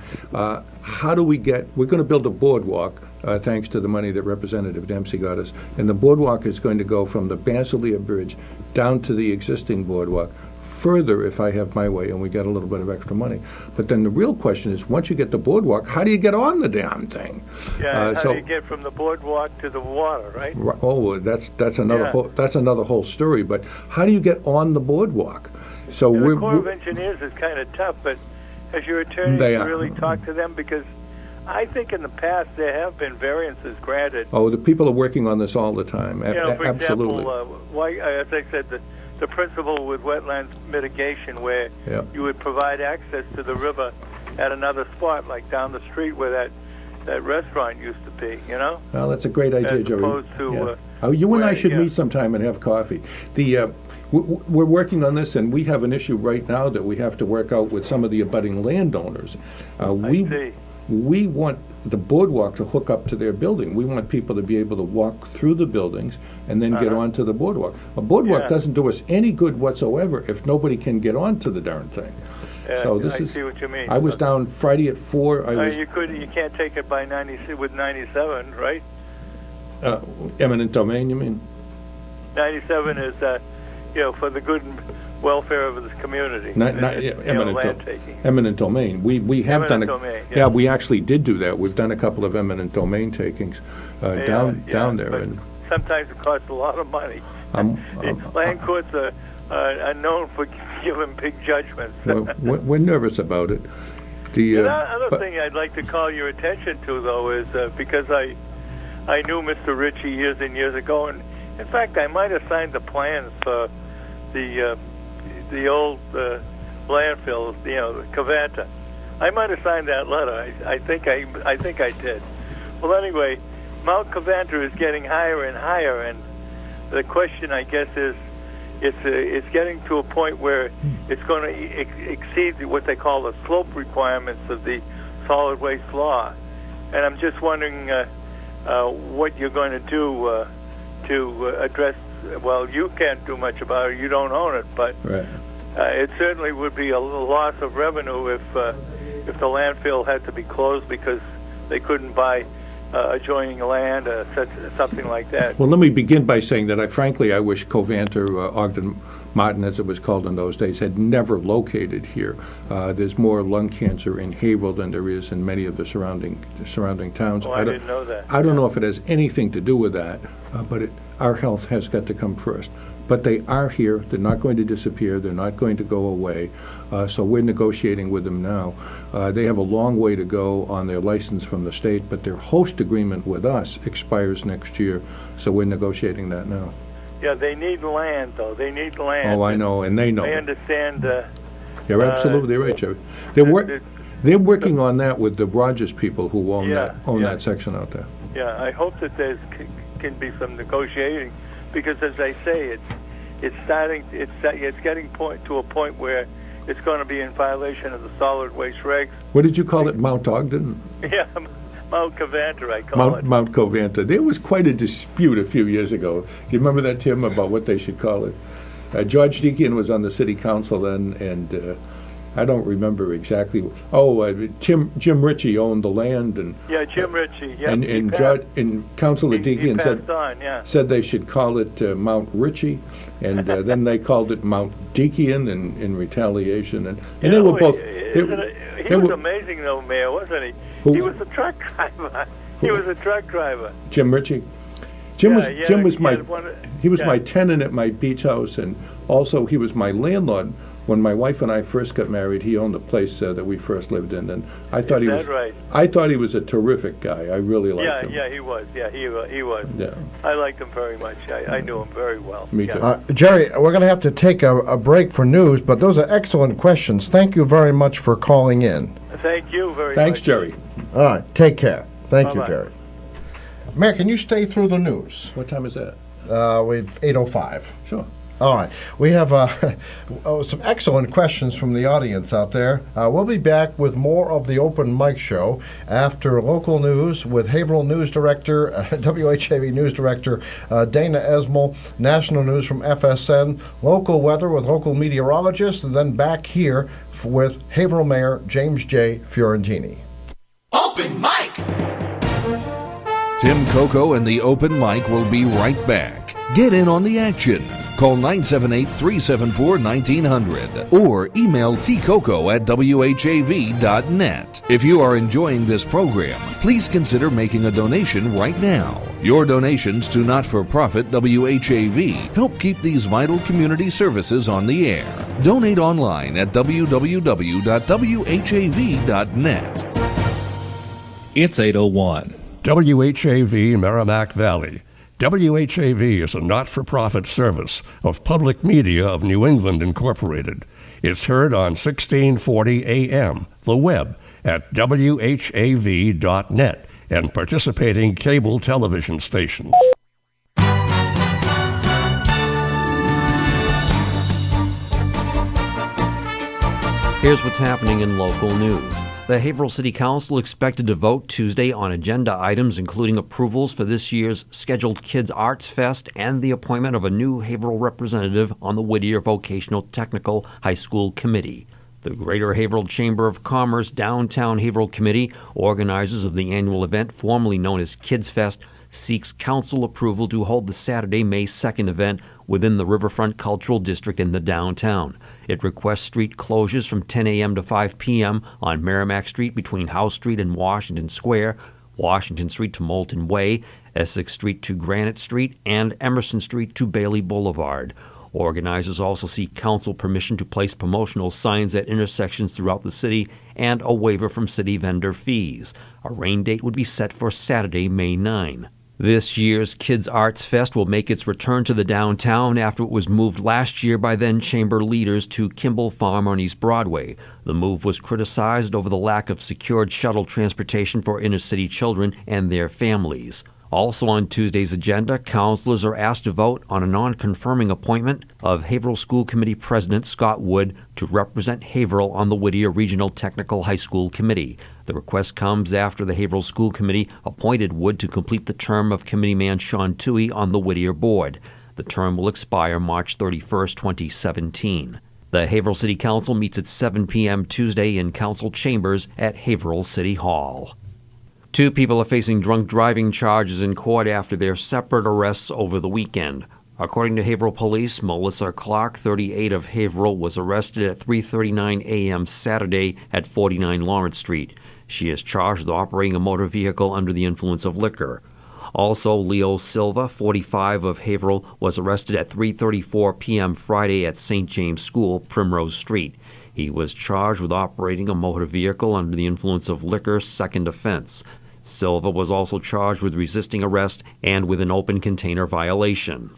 How do we're going to build a boardwalk, thanks to the money that Representative Dempsey got us, and the boardwalk is going to go from the Bancelea Bridge down to the existing boardwalk, further if I have my way and we get a little bit of extra money. But then the real question is, once you get the boardwalk, how do you get on the damn thing? Yeah, how do you get from the boardwalk to the water, right? Oh, that's another whole story. But how do you get on the boardwalk? So the Corps of Engineers is kind of tough, but has your attorney really talked to them? Because I think in the past there have been variances granted. Oh, the people are working on this all the time. For Absolutely. example, as I said, the principle with wetlands mitigation, where you would provide access to the river at another spot, like down the street where that restaurant used to be, you know? Well, that's a great idea, Jerry. As opposed to... you and I should yeah. meet sometime and have coffee. We're working on this, and we have an issue right now that we have to work out with some of the abutting landowners. We want the boardwalk to hook up to their building. We want people to be able to walk through the buildings and then get onto the boardwalk. A boardwalk doesn't do us any good whatsoever if nobody can get onto the darn thing. So I see what you mean. I was down Friday at 4. You can't take it by 97, right? Eminent domain, you mean? 97 is, for the good and welfare of this community. Eminent domain. We have eminent done it. Domain, yeah, we actually did do that. We've done a couple of eminent domain takings down there. But and sometimes it costs a lot of money. Land courts are known for giving big judgments. we're nervous about it. The other thing I'd like to call your attention to, though, is because I knew Mr. Ritchie years and years ago, and in fact, I might have signed the plans for the old landfill, the Covanta. I might have signed that letter. I think I did. Well, anyway, Mount Covanta is getting higher and higher, and the question, I guess, is it's getting to a point where it's going to exceed what they call the slope requirements of the solid waste law. And I'm just wondering what you're going to do to address. Well, you can't do much about it. You don't own it, but it certainly would be a loss of revenue if the landfill had to be closed because they couldn't buy adjoining land, something like that. Well, let me begin by saying that I wish Covanta, Ogden Martin, as it was called in those days, had never located here. There's more lung cancer in Haverhill than there is in many of the surrounding towns. Oh, I didn't know that. I don't know if it has anything to do with that, but our health has got to come first. But they are here. They're not going to disappear. They're not going to go away. So we're negotiating with them now. They have a long way to go on their license from the state, but their host agreement with us expires next year. So we're negotiating that now. Yeah, they need land, though. They need land. Oh, I know, and they know. I understand. You're absolutely right, Jerry. They're working on that with the Rogers people who own that section out there. Yeah, I hope that there can be some negotiating, because as I say, it's getting to a point where it's going to be in violation of the solid waste regs. What did you call it, Mount Ogden? Yeah, Mount Covanta, I call it. Mount Covanta. There was quite a dispute a few years ago. Do you remember that, Tim, about what they should call it? George Deakin was on the city council then, and I don't remember exactly. Jim Ritchie owned the land, and Jim Ritchie. Yeah, and Councilor Deakin said they should call it Mount Ritchie, and then they called it Mount Deakin in retaliation, and they were both. He was amazing, though, Mayor, wasn't he? He was a truck driver. Jim Ritchie. Jim was my tenant at my beach house, and also he was my landlord. When my wife and I first got married, he owned the place that we first lived in, and I thought he was. Right? I thought he was a terrific guy. I really liked him. Yeah, he was. Yeah, he was. Yeah. I liked him very much. I knew him very well. Me too. Jerry, we're going to have to take a break for news, but those are excellent questions. Thank you very much for calling in. Thank you very much. Thanks, Jerry. All right, take care. Thank Bye-bye. you, Jerry. Mayor, can you stay through the news? What time is that? We've 8:05. Sure. All right. We have some excellent questions from the audience out there. We'll be back with more of the Open Mic Show after local news with Haverhill News Director, WHAV News Director Dana Esmel, national news from FSN, local weather with local meteorologists, and then back here with Haverhill Mayor James J. Fiorentini. Open Mic! Tim Coco and the Open Mic will be right back. Get in on the action. Call 978-374-1900 or email tcoco@whav.net. If you are enjoying this program, please consider making a donation right now. Your donations to not-for-profit WHAV help keep these vital community services on the air. Donate online at www.whav.net. It's 8:01. WHAV Merrimack Valley. WHAV is a not-for-profit service of Public Media of New England Incorporated. It's heard on 1640 AM, the web, at WHAV.net and participating cable television stations. Here's what's happening in local news. The Haverhill City Council expected to vote Tuesday on agenda items including approvals for this year's scheduled Kids Arts Fest and the appointment of a new Haverhill representative on the Whittier Vocational Technical High School Committee. The Greater Haverhill Chamber of Commerce Downtown Haverhill Committee, organizers of the annual event formerly known as Kids Fest, seeks council approval to hold the Saturday, May 2nd event within the Riverfront Cultural District in the downtown. It requests street closures from 10 a.m. to 5 p.m. on Merrimack Street between House Street and Washington Square, Washington Street to Moulton Way, Essex Street to Granite Street, and Emerson Street to Bailey Boulevard. Organizers also seek council permission to place promotional signs at intersections throughout the city and a waiver from city vendor fees. A rain date would be set for Saturday, May 9. This year's Kids Arts Fest will make its return to the downtown after it was moved last year by then chamber leaders to Kimball Farm on East Broadway. The move was criticized over the lack of secured shuttle transportation for inner-city children and their families. Also on Tuesday's agenda, councilors are asked to vote on a non-confirming appointment of Haverhill School Committee President Scott Wood to represent Haverhill on the Whittier Regional Technical High School Committee. The request comes after the Haverhill School Committee appointed Wood to complete the term of committeeman Sean Toohey on the Whittier Board. The term will expire March 31st, 2017. The Haverhill City Council meets at 7 p.m. Tuesday in council chambers at Haverhill City Hall. 2 people are facing drunk driving charges in court after their separate arrests over the weekend. According to Haverhill Police, Melissa Clark, 38 of Haverhill, was arrested at 3:39 a.m. Saturday at 49 Lawrence Street. She is charged with operating a motor vehicle under the influence of liquor. Also, Leo Silva, 45 of Haverhill, was arrested at 3:34 p.m. Friday at St. James School, Primrose Street. He was charged with operating a motor vehicle under the influence of liquor, second offense. Silva was also charged with resisting arrest and with an open container violation.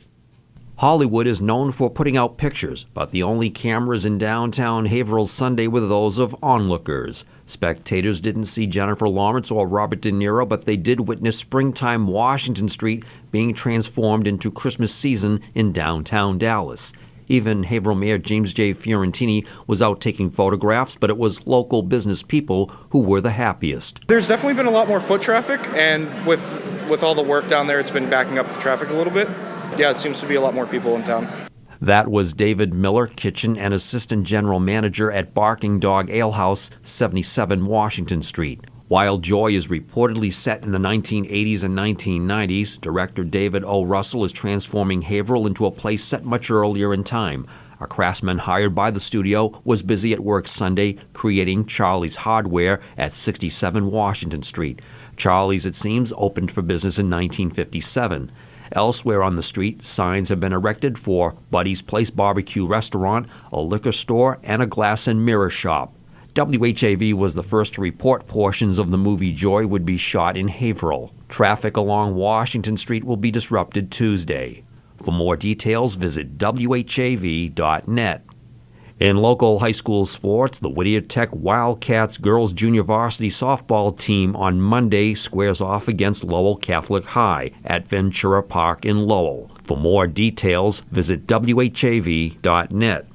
Hollywood is known for putting out pictures, but the only cameras in downtown Haverhill Sunday were those of onlookers. Spectators didn't see Jennifer Lawrence or Robert De Niro, but they did witness springtime Washington Street being transformed into Christmas season in downtown Dallas. Even Haverhill Mayor James J. Fiorentini was out taking photographs, but it was local business people who were the happiest. There's definitely been a lot more foot traffic, and with all the work down there, it's been backing up the traffic a little bit. Yeah, it seems to be a lot more people in town. That was David Miller, kitchen and assistant general manager at Barking Dog Ale House, 77 Washington Street. While Joy is reportedly set in the 1980s and 1990s, director David O. Russell is transforming Haverhill into a place set much earlier in time. A craftsman hired by the studio was busy at work Sunday creating Charlie's Hardware at 67 Washington Street. Charlie's, it seems, opened for business in 1957. Elsewhere on the street, signs have been erected for Buddy's Place Barbecue Restaurant, a liquor store, and a glass and mirror shop. WHAV was the first to report portions of the movie Joy would be shot in Haverhill. Traffic along Washington Street will be disrupted Tuesday. For more details, visit WHAV.net. In local high school sports, the Whittier Tech Wildcats girls junior varsity softball team on Monday squares off against Lowell Catholic High at Ventura Park in Lowell. For more details, visit WHAV.net.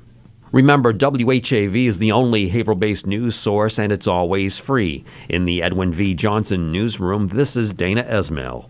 Remember, WHAV is the only Haverhill-based news source, and it's always free. In the Edwin V. Johnson newsroom, this is Dana Esmail.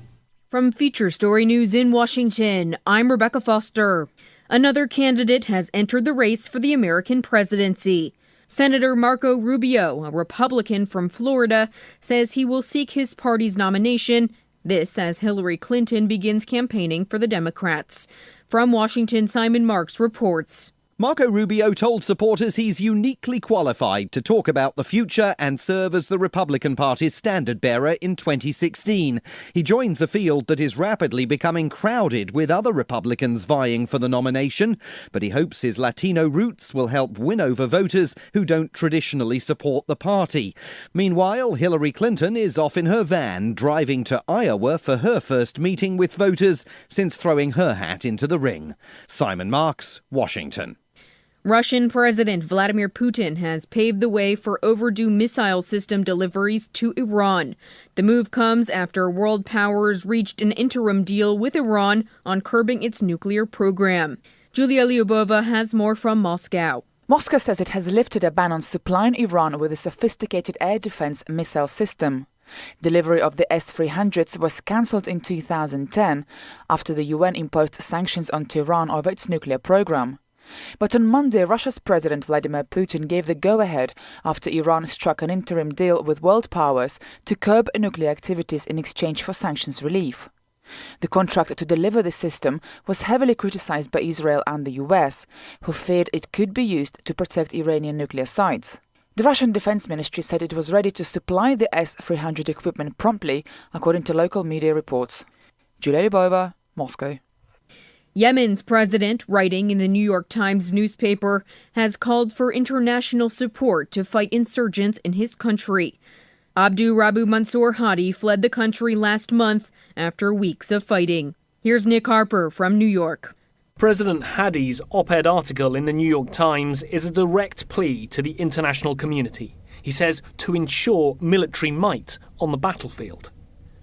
From Feature Story News in Washington, I'm Rebecca Foster. Another candidate has entered the race for the American presidency. Senator Marco Rubio, a Republican from Florida, says he will seek his party's nomination. This as Hillary Clinton begins campaigning for the Democrats. From Washington, Simon Marks reports. Marco Rubio told supporters he's uniquely qualified to talk about the future and serve as the Republican Party's standard-bearer in 2016. He joins a field that is rapidly becoming crowded with other Republicans vying for the nomination, but he hopes his Latino roots will help win over voters who don't traditionally support the party. Meanwhile, Hillary Clinton is off in her van, driving to Iowa for her first meeting with voters since throwing her hat into the ring. Simon Marks, Washington. Russian President Vladimir Putin has paved the way for overdue missile system deliveries to Iran. The move comes after world powers reached an interim deal with Iran on curbing its nuclear program. Julia Lyubova has more from Moscow. Moscow says it has lifted a ban on supplying Iran with a sophisticated air defense missile system. Delivery of the S-300s was cancelled in 2010 after the UN imposed sanctions on Tehran over its nuclear program. But on Monday, Russia's President Vladimir Putin gave the go-ahead after Iran struck an interim deal with world powers to curb nuclear activities in exchange for sanctions relief. The contract to deliver the system was heavily criticized by Israel and the US, who feared it could be used to protect Iranian nuclear sites. The Russian Defense Ministry said it was ready to supply the S-300 equipment promptly, according to local media reports. Julia Lyubova, Moscow. Yemen's president, writing in the New York Times newspaper, has called for international support to fight insurgents in his country. Abdu Rabu Mansour Hadi fled the country last month after weeks of fighting. Here's Nick Harper from New York. President Hadi's op-ed article in the New York Times is a direct plea to the international community. He says to ensure military might on the battlefield.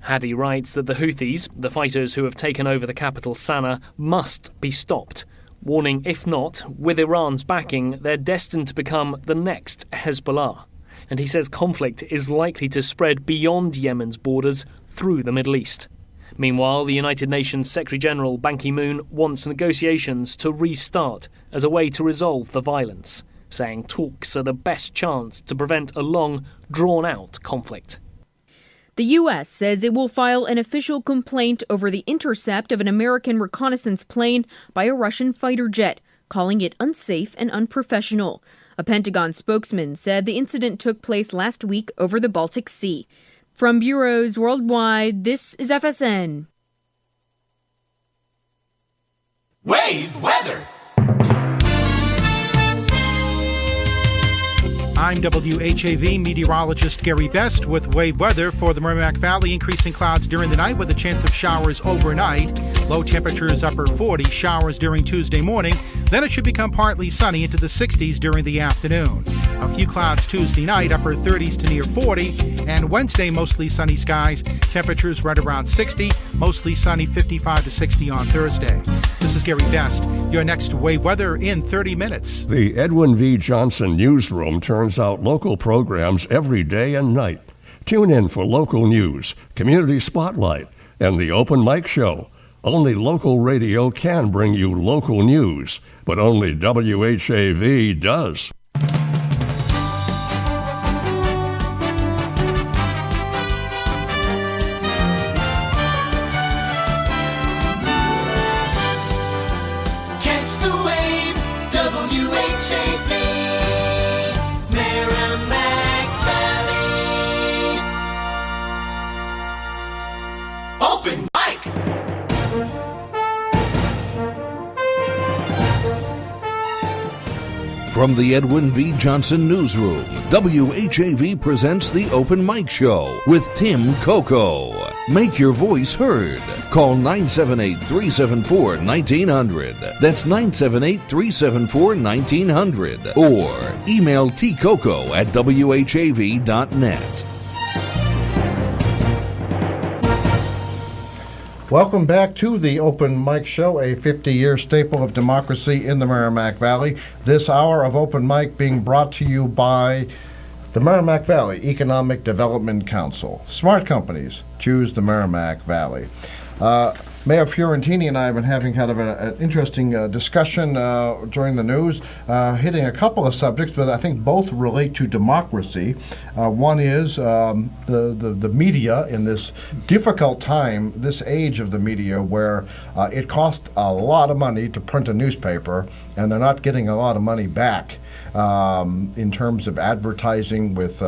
Hadi writes that the Houthis, the fighters who have taken over the capital Sana'a, must be stopped, warning if not, with Iran's backing, they're destined to become the next Hezbollah. And he says conflict is likely to spread beyond Yemen's borders through the Middle East. Meanwhile, the United Nations Secretary-General Ban Ki-moon wants negotiations to restart as a way to resolve the violence, saying talks are the best chance to prevent a long, drawn-out conflict. The U.S. says it will file an official complaint over the intercept of an American reconnaissance plane by a Russian fighter jet, calling it unsafe and unprofessional. A Pentagon spokesman said the incident took place last week over the Baltic Sea. From bureaus worldwide, this is FSN. Wave weather. I'm WHAV meteorologist Gary Best with wave weather for the Merrimack Valley. Increasing clouds during the night with a chance of showers overnight. Low temperatures upper 40, showers during Tuesday morning. Then it should become partly sunny into the 60s during the afternoon. A few clouds Tuesday night, upper 30s to near 40. And Wednesday, mostly sunny skies. Temperatures right around 60. Mostly sunny, 55 to 60 on Thursday. This is Gary Best. Your next wave weather in 30 minutes. The Edwin V. Johnson Newsroom turns out local programs every day and night. Tune in for local news, Community Spotlight, and the Open Mic Show. Only local radio can bring you local news, but only WHAV does. Catch the wave, WHAV, Merrimack Valley. Open mic. From the Edwin V. Johnson Newsroom, WHAV presents the Open Mic Show with Tim Coco. Make your voice heard. Call 978-374-1900. That's 978-374-1900. Or email tcoco@whav.net. Welcome back to the Open Mic Show, a 50-year staple of democracy in the Merrimack Valley. This hour of Open Mic being brought to you by the Merrimack Valley Economic Development Council. Smart companies choose the Merrimack Valley. Mayor Fiorentini and I have been having kind of an interesting discussion during the news, hitting a couple of subjects, but I think both relate to democracy. One is the media in this difficult time, this age of the media, where it costs a lot of money to print a newspaper, and they're not getting a lot of money back. In terms of advertising with,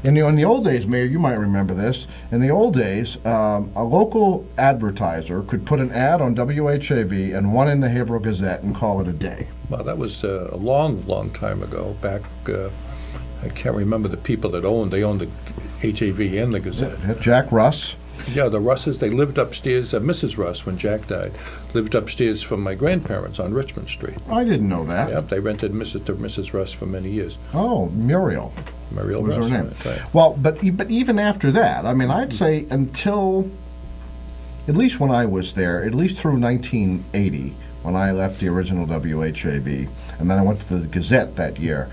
in the old days, Mayor, you might remember this, in the old days, a local advertiser could put an ad on WHAV and one in the Haverhill Gazette and call it a day. Well, that was a long, long time ago. Back, I can't remember the people that owned. They owned the HAV and the Gazette. Jack Russ. Yeah, the Russes, they lived upstairs. Mrs. Russ, when Jack died, lived upstairs from my grandparents on Richmond Street. I didn't know that. Yep, they rented Mrs. Russ for many years. Oh, Muriel. Muriel was Russ, her name. right. Well, but even after that, I mean, I'd say until, at least when I was there, at least through 1980, when I left the original WHAV, and then I went to the Gazette that year,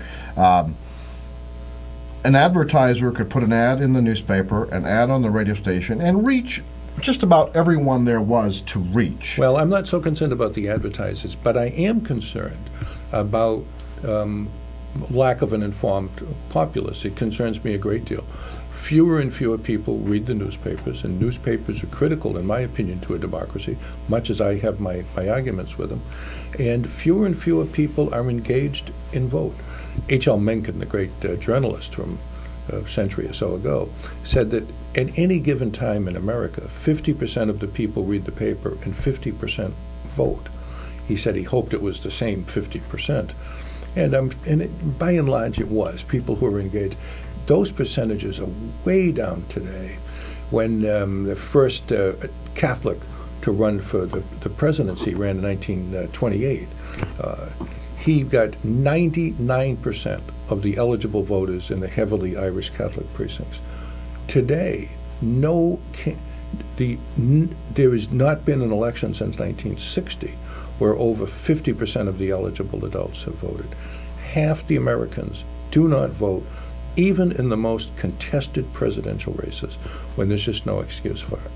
an advertiser could put an ad in the newspaper, an ad on the radio station, and reach just about everyone there was to reach. Well, I'm not so concerned about the advertisers, but I am concerned about lack of an informed populace. It concerns me a great deal. Fewer and fewer people read the newspapers, and newspapers are critical, in my opinion, to a democracy, much as I have my arguments with them. And fewer people are engaged in vote. H.L. Mencken, the great journalist from a century or so ago, said that at any given time in America, 50% of the people read the paper and 50% vote. He said he hoped it was the same 50%. And by and large it was, people who were engaged. Those percentages are way down today. When the first Catholic to run for the presidency ran in 1928, he got 99% of the eligible voters in the heavily Irish Catholic precincts. Today, there has not been an election since 1960 where over 50% of the eligible adults have voted. Half the Americans do not vote, even in the most contested presidential races, when there's just no excuse for it.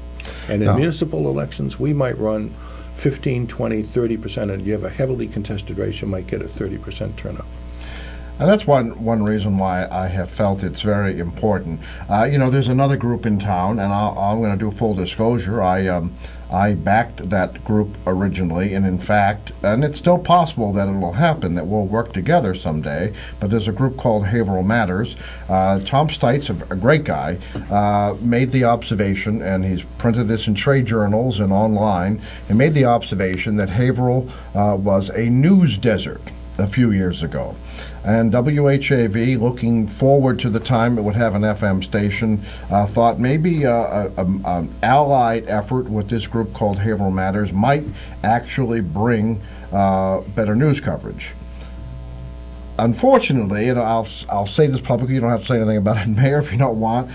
And in municipal elections, we might run 15, 20, 30%, and you have a heavily contested race, you might get a 30% turnout. And that's one reason why I have felt it's very important. There's another group in town, and I'm going to do full disclosure. I backed that group originally, and in fact, and it's still possible that it will happen, that we'll work together someday, but there's a group called Haverhill Matters. Tom Stites, a great guy, made the observation, and he's printed this in trade journals and online, and made the observation that Haverhill was a news desert a few years ago. And WHAV, looking forward to the time it would have an FM station, thought maybe an allied effort with this group called Haverhill Matters might actually bring better news coverage. Unfortunately, and I'll say this publicly, you don't have to say anything about it, Mayor, if you don't want,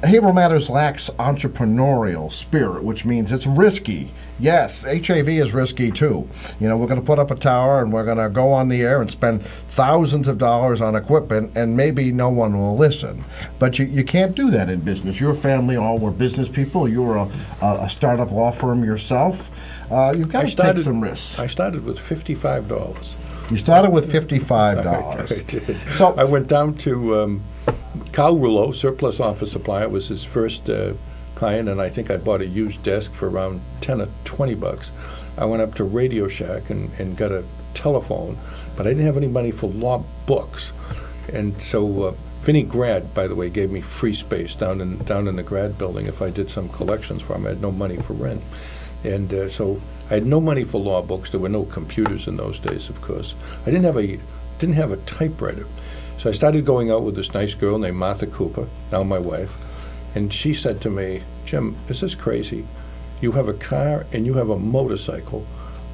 Haverhill Matters lacks entrepreneurial spirit, which means it's risky. Yes, HAV is risky too. We're going to put up a tower and we're going to go on the air and spend thousands of dollars on equipment, and maybe no one will listen. But you can't do that in business. Your family all were business people. You were a startup law firm yourself. You've got to take some risks. I started with $55. You started with $55. I did. So I went down to Cal Rouleau, Surplus Office Supply. It was his first client, and I think I bought a used desk for around 10 or 20 bucks. I went up to Radio Shack and got a telephone, but I didn't have any money for law books. And so Vinnie Grad, by the way, gave me free space down in the Grad building if I did some collections for him. I had no money for rent. And so I had no money for law books. There were no computers in those days, of course. I didn't have a typewriter. So I started going out with this nice girl named Martha Cooper, now my wife, and she said to me, "Jim, is this crazy? You have a car and you have a motorcycle,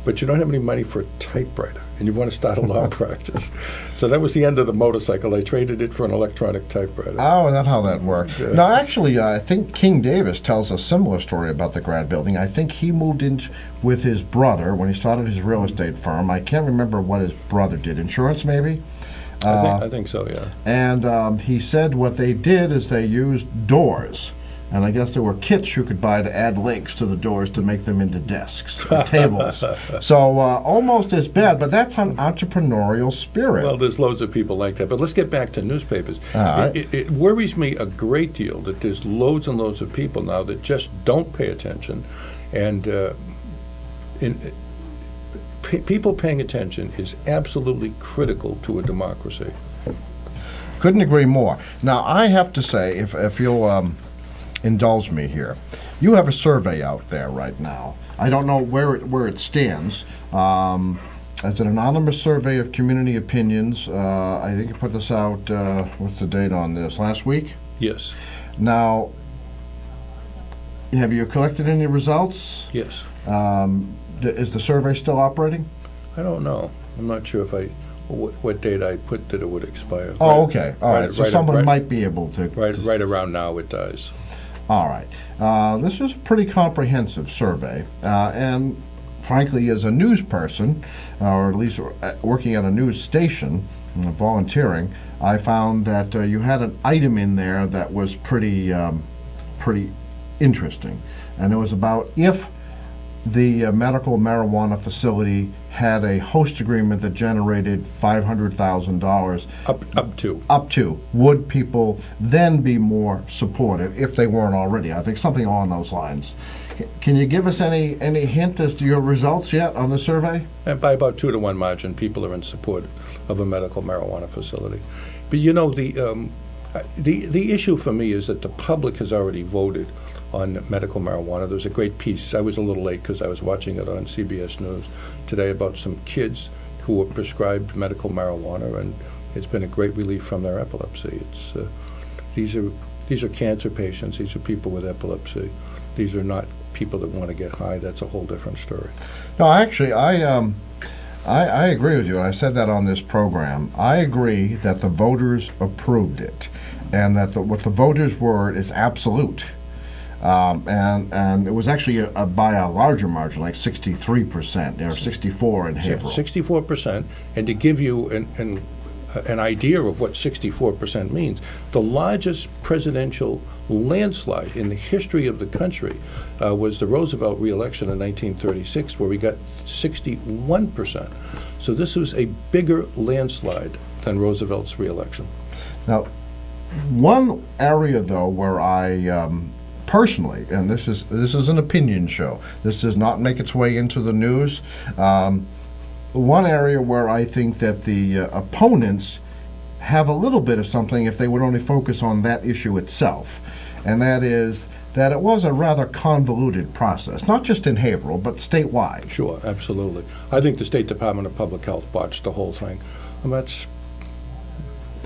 but you don't have any money for a typewriter, and you want to start a law practice." So that was the end of the motorcycle. I traded it for an electronic typewriter. Oh, and that's how that worked. No, actually, I think King Davis tells a similar story about the Grad building. I think he moved in with his brother when he started his real estate firm. I can't remember what his brother did. Insurance, maybe? I think so, yeah. And he said what they did is they used doors. And I guess there were kits you could buy to add links to the doors to make them into desks or tables. So almost as bad, but that's an entrepreneurial spirit. Well, there's loads of people like that. But let's get back to newspapers. It worries me a great deal that there's loads and loads of people now that just don't pay attention. And people paying attention is absolutely critical to a democracy. Couldn't agree more. Now, I have to say, if you'll indulge me here, you have a survey out there right now. I don't know where it stands. It's an anonymous survey of community opinions. I think you put this out, what's the date on this, last week? Yes. Now, Have you collected any results? Yes. Is the survey still operating? I don't know. I'm not sure if what date I put that it would expire. Oh, okay. All right. So someone might be able to. Right around now it does. All right. This is a pretty comprehensive survey, and frankly, as a news person, or at least working at a news station, volunteering, I found that you had an item in there that was pretty interesting, and it was about if the medical marijuana facility had a host agreement that generated $500,000 up to, would people then be more supportive if they weren't already? I think something along those lines. Can you give us any hint as to your results yet on the survey? And by about 2-to-1 margin, people are in support of a medical marijuana facility. But you know, the issue for me is that the public has already voted on medical marijuana. There was a great piece. I was a little late because I was watching it on CBS News today about some kids who were prescribed medical marijuana, and it's been a great relief from their epilepsy. It's these are cancer patients. These are people with epilepsy. These are not people that want to get high. That's a whole different story. No, actually, I agree with you, and I said that on this program. I agree that the voters approved it, and that what the voters' word is absolute. And it was actually by a larger margin, like 63%, or 64% in Haverhill. 64%, and to give you an idea of what 64% means, the largest presidential landslide in the history of the country was the Roosevelt re-election in 1936, where we got 61%. So this was a bigger landslide than Roosevelt's re-election. Now, one area, though, where I personally, and this is an opinion show, this does not make its way into the news, one area where I think that the opponents have a little bit of something if they would only focus on that issue itself, and that is that it was a rather convoluted process, not just in Haverhill, but statewide. Sure, absolutely. I think the State Department of Public Health botched the whole thing. And that's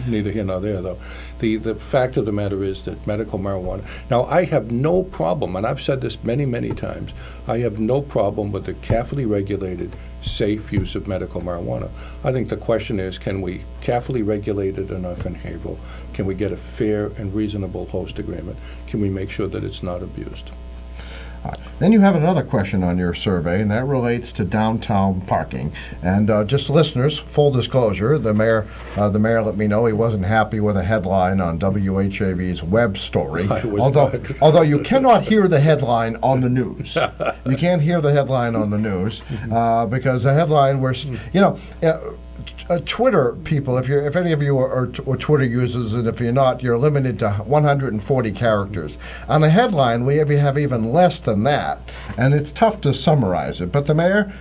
neither here nor there, though. The fact of the matter is that medical marijuana, now I have no problem, and I've said this many, many times, I have no problem with the carefully regulated, safe use of medical marijuana. I think the question is, can we carefully regulate it enough in Haverhill? Can we get a fair and reasonable host agreement? Can we make sure that it's not abused? Then you have another question on your survey, and that relates to downtown parking. And just listeners, full disclosure, the mayor let me know he wasn't happy with a headline on WHAV's web story. Although you cannot hear the headline on the news. You can't hear the headline on the news because the headline was, Twitter people, if any of you are Twitter users, and if you're not, you're limited to 140 characters. On the headline, we have even less than that, and it's tough to summarize it. But the mayor,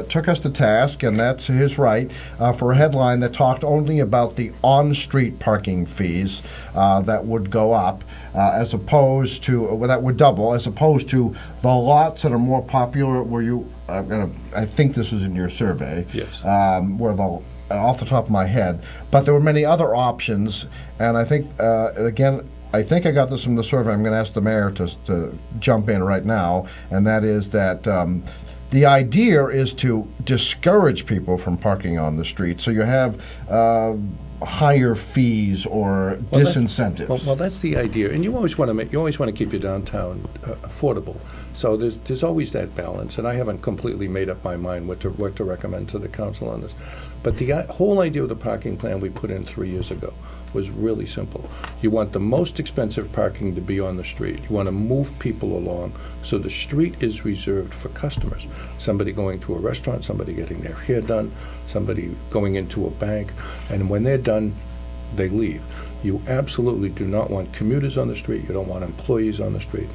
took us to task, and that's his right, for a headline that talked only about the on-street parking fees that would go up, as opposed to that would double, as opposed to the lots that are more popular where you. I think this was in your survey. Yes. Off the top of my head, but there were many other options, and I think I think I got this from the survey. I'm going to ask the mayor to jump in right now, and that is that the idea is to discourage people from parking on the street. So you have higher fees or disincentives. Well, that's the idea, and you always want to keep your downtown affordable. So there's always that balance, and I haven't completely made up my mind what to recommend to the council on this. But the whole idea of the parking plan we put in 3 years ago was really simple. You want the most expensive parking to be on the street. You want to move people along so the street is reserved for customers. Somebody going to a restaurant, somebody getting their hair done, somebody going into a bank, and when they're done, they leave. You absolutely do not want commuters on the street. You don't want employees on the street.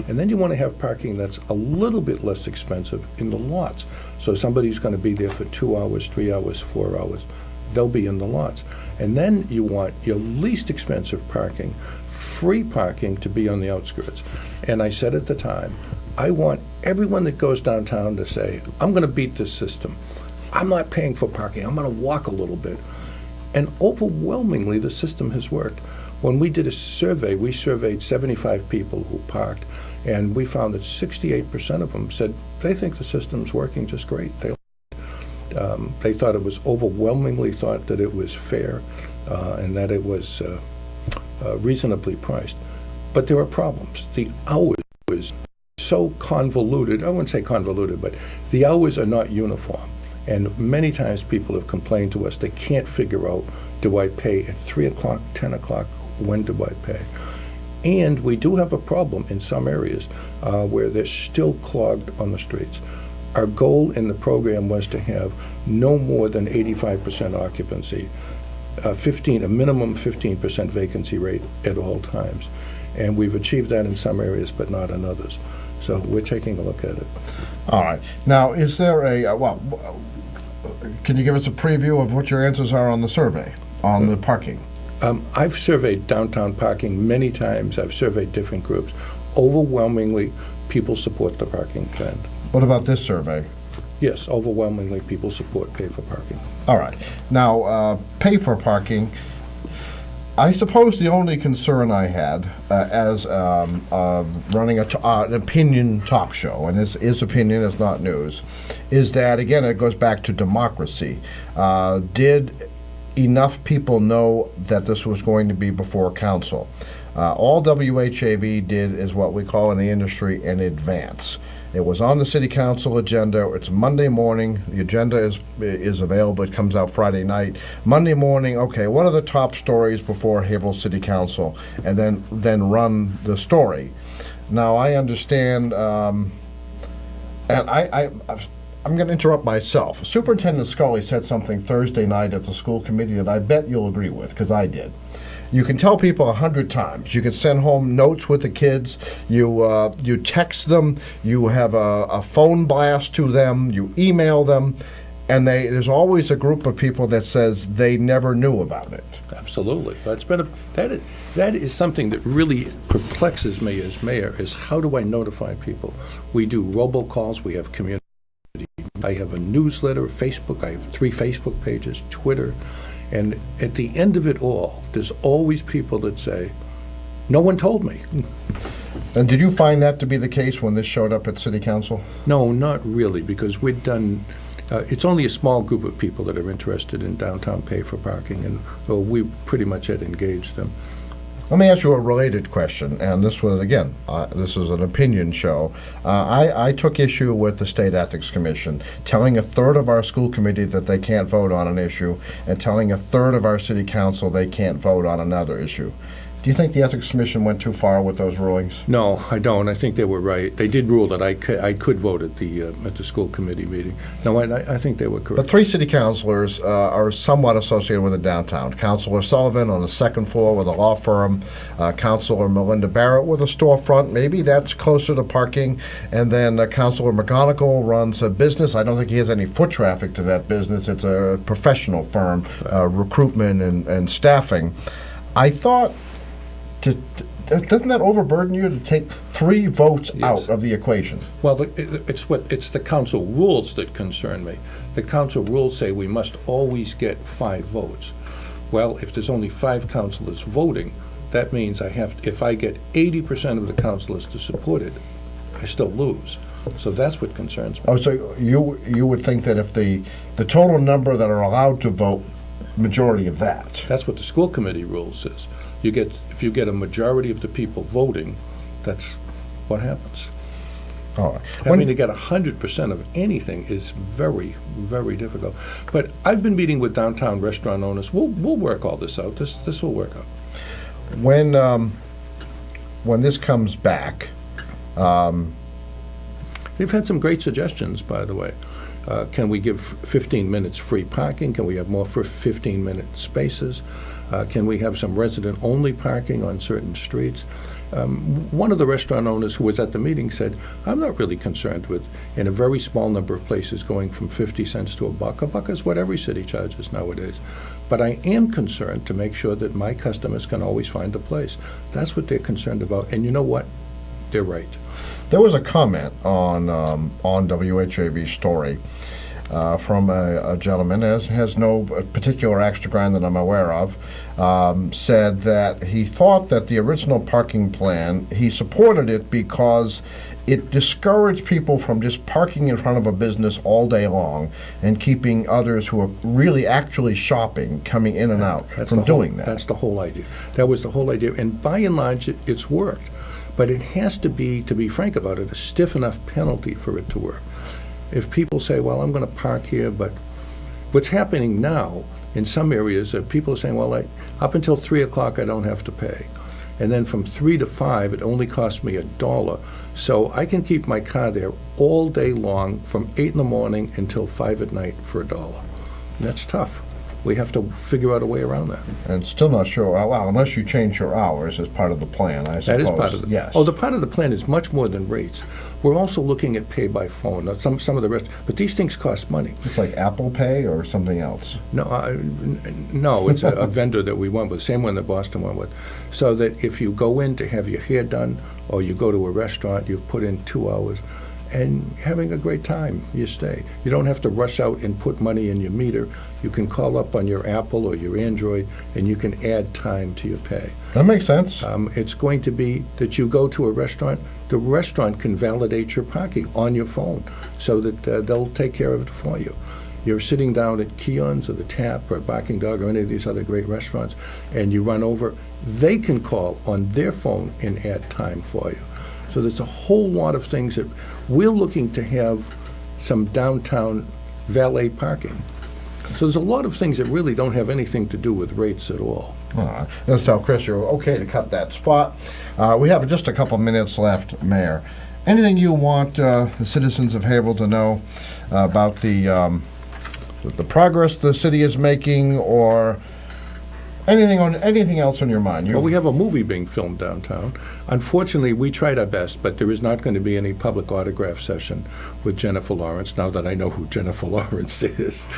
And then you want to have parking that's a little bit less expensive in the lots. So somebody's going to be there for 2 hours, 3 hours, 4 hours. They'll be in the lots. And then you want your least expensive parking, free parking, to be on the outskirts. And I said at the time, I want everyone that goes downtown to say, I'm going to beat this system. I'm not paying for parking. I'm going to walk a little bit. And overwhelmingly, the system has worked. When we did a survey, we surveyed 75 people who parked, and we found that 68% of them said they think the system's working just great. They thought it was overwhelmingly thought that it was fair and that it was reasonably priced. But there are problems. The hours was so convoluted. I wouldn't say convoluted, but the hours are not uniform. And many times people have complained to us they can't figure out, do I pay at 3 o'clock, 10 o'clock, when do I pay? And we do have a problem in some areas where they're still clogged on the streets. Our goal in the program was to have no more than 85% occupancy, a minimum 15% vacancy rate at all times. And we've achieved that in some areas, but not in others. So we're taking a look at it. All right. Now, is there can you give us a preview of what your answers are on the survey, on the parking? I've surveyed downtown parking many times. I've surveyed different groups. Overwhelmingly, people support the parking plan. What about this survey? Yes, overwhelmingly, people support pay for parking. All right. Now, pay for parking, I suppose the only concern I had as running an opinion talk show, and this is opinion, it's not news, is that, again, it goes back to democracy. Did enough people know that this was going to be before council? All WHAV did is what we call in the industry an advance. It was on the city council agenda. It's Monday morning. The agenda is available. It comes out Friday night. Monday morning, okay, what are the top stories before Haverhill City Council? And then run the story. Now, I understand, and I'm going to interrupt myself. Superintendent Scully said something Thursday night at the school committee that I bet you'll agree with, because I did. You can tell people 100 times. You can send home notes with the kids. You text them. You have a phone blast to them. You email them. And there's always a group of people that says they never knew about it. Absolutely. That is something that really perplexes me as mayor, is how do I notify people? We do robocalls. We have community. I have a newsletter, Facebook. I have 3 Facebook pages, Twitter. And at the end of it all, there's always people that say, no one told me. And did you find that to be the case when this showed up at City Council? No, not really, because we'd done, it's only a small group of people that are interested in downtown pay for parking, and we pretty much had engaged them. Let me ask you a related question, and this was, again, this is an opinion show. I took issue with the State Ethics Commission telling a third of our school committee that they can't vote on an issue and telling a third of our city council they can't vote on another issue. Do you think the Ethics Commission went too far with those rulings? No, I don't. I think they were right. They did rule that I could vote at the school committee meeting. No, I think they were correct. The 3 city councilors are somewhat associated with the downtown. Councilor Sullivan on the 2nd floor with a law firm. Councilor Melinda Barrett with a storefront. Maybe that's closer to parking. And then Councilor McGonigal runs a business. I don't think he has any foot traffic to that business. It's a professional firm, recruitment and staffing. I thought... doesn't that overburden you to take 3 votes out of the equation? Well, it's the council rules that concern me. The council rules say we must always get 5 votes. Well, if there's only 5 councilors voting, that means if I get 80% of the councilors to support it, I still lose. So that's what concerns me. Oh, so you would think that if the total number that are allowed to vote, majority of that. That's what the school committee rule says. If you get a majority of the people voting, that's what happens. All right. Having to get 100% of anything is very, very difficult. But I've been meeting with downtown restaurant owners. We'll work all this out. This will work out. When this comes back, they've had some great suggestions, by the way. Can we give 15 minutes free parking? Can we have more for 15-minute spaces? Can we have some resident-only parking on certain streets? One of the restaurant owners who was at the meeting said, I'm not really concerned with, in a very small number of places, going from 50 cents to $1. $1 is what every city charges nowadays. But I am concerned to make sure that my customers can always find a place. That's what they're concerned about. And you know what? They're right. There was a comment on WHAV's story from a gentleman, has no particular axe to grind that I'm aware of, said that he thought that the original parking plan, he supported it because it discouraged people from just parking in front of a business all day long and keeping others who are really actually shopping coming in and out from doing that. That's the whole idea. That was the whole idea. And by and large, it's worked. But it has to be frank about it, a stiff enough penalty for it to work. If people say, well, I'm going to park here, but what's happening now in some areas, people are saying, well, up until 3 o'clock I don't have to pay. And then from 3 to 5, it only costs me $1. So I can keep my car there all day long from 8 in the morning until 5 at night for $1. And that's tough. We have to figure out a way around that. And still not sure, well, unless you change your hours as part of the plan, I suppose. That is part of the yes. Oh, the part of the plan is much more than rates. We're also looking at pay by phone. Now, some of the rest, but these things cost money. It's like Apple Pay or something else? No, it's a vendor that we went with, same one that Boston went with. So that if you go in to have your hair done or you go to a restaurant, you've put in 2 hours, and having a great time, you stay. You don't have to rush out and put money in your meter. You can call up on your Apple or your Android, and you can add time to your pay. That makes sense. It's going to be that you go to a restaurant, the restaurant can validate your parking on your phone so that they'll take care of it for you. You're sitting down at Keon's or the Tap or Barking Dog or any of these other great restaurants, and you run over, they can call on their phone and add time for you. So there's a whole lot of things that we're looking to have some downtown valet parking. So there's a lot of things that really don't have anything to do with rates at all. All right. Let's tell Chris you're okay to cut that spot. We have just a couple minutes left, Mayor. Anything you want the citizens of Haverhill to know about the progress the city is making, or anything else on your mind? Well, we have a movie being filmed downtown. Unfortunately, we tried our best, but there is not going to be any public autograph session with Jennifer Lawrence, now that I know who Jennifer Lawrence is.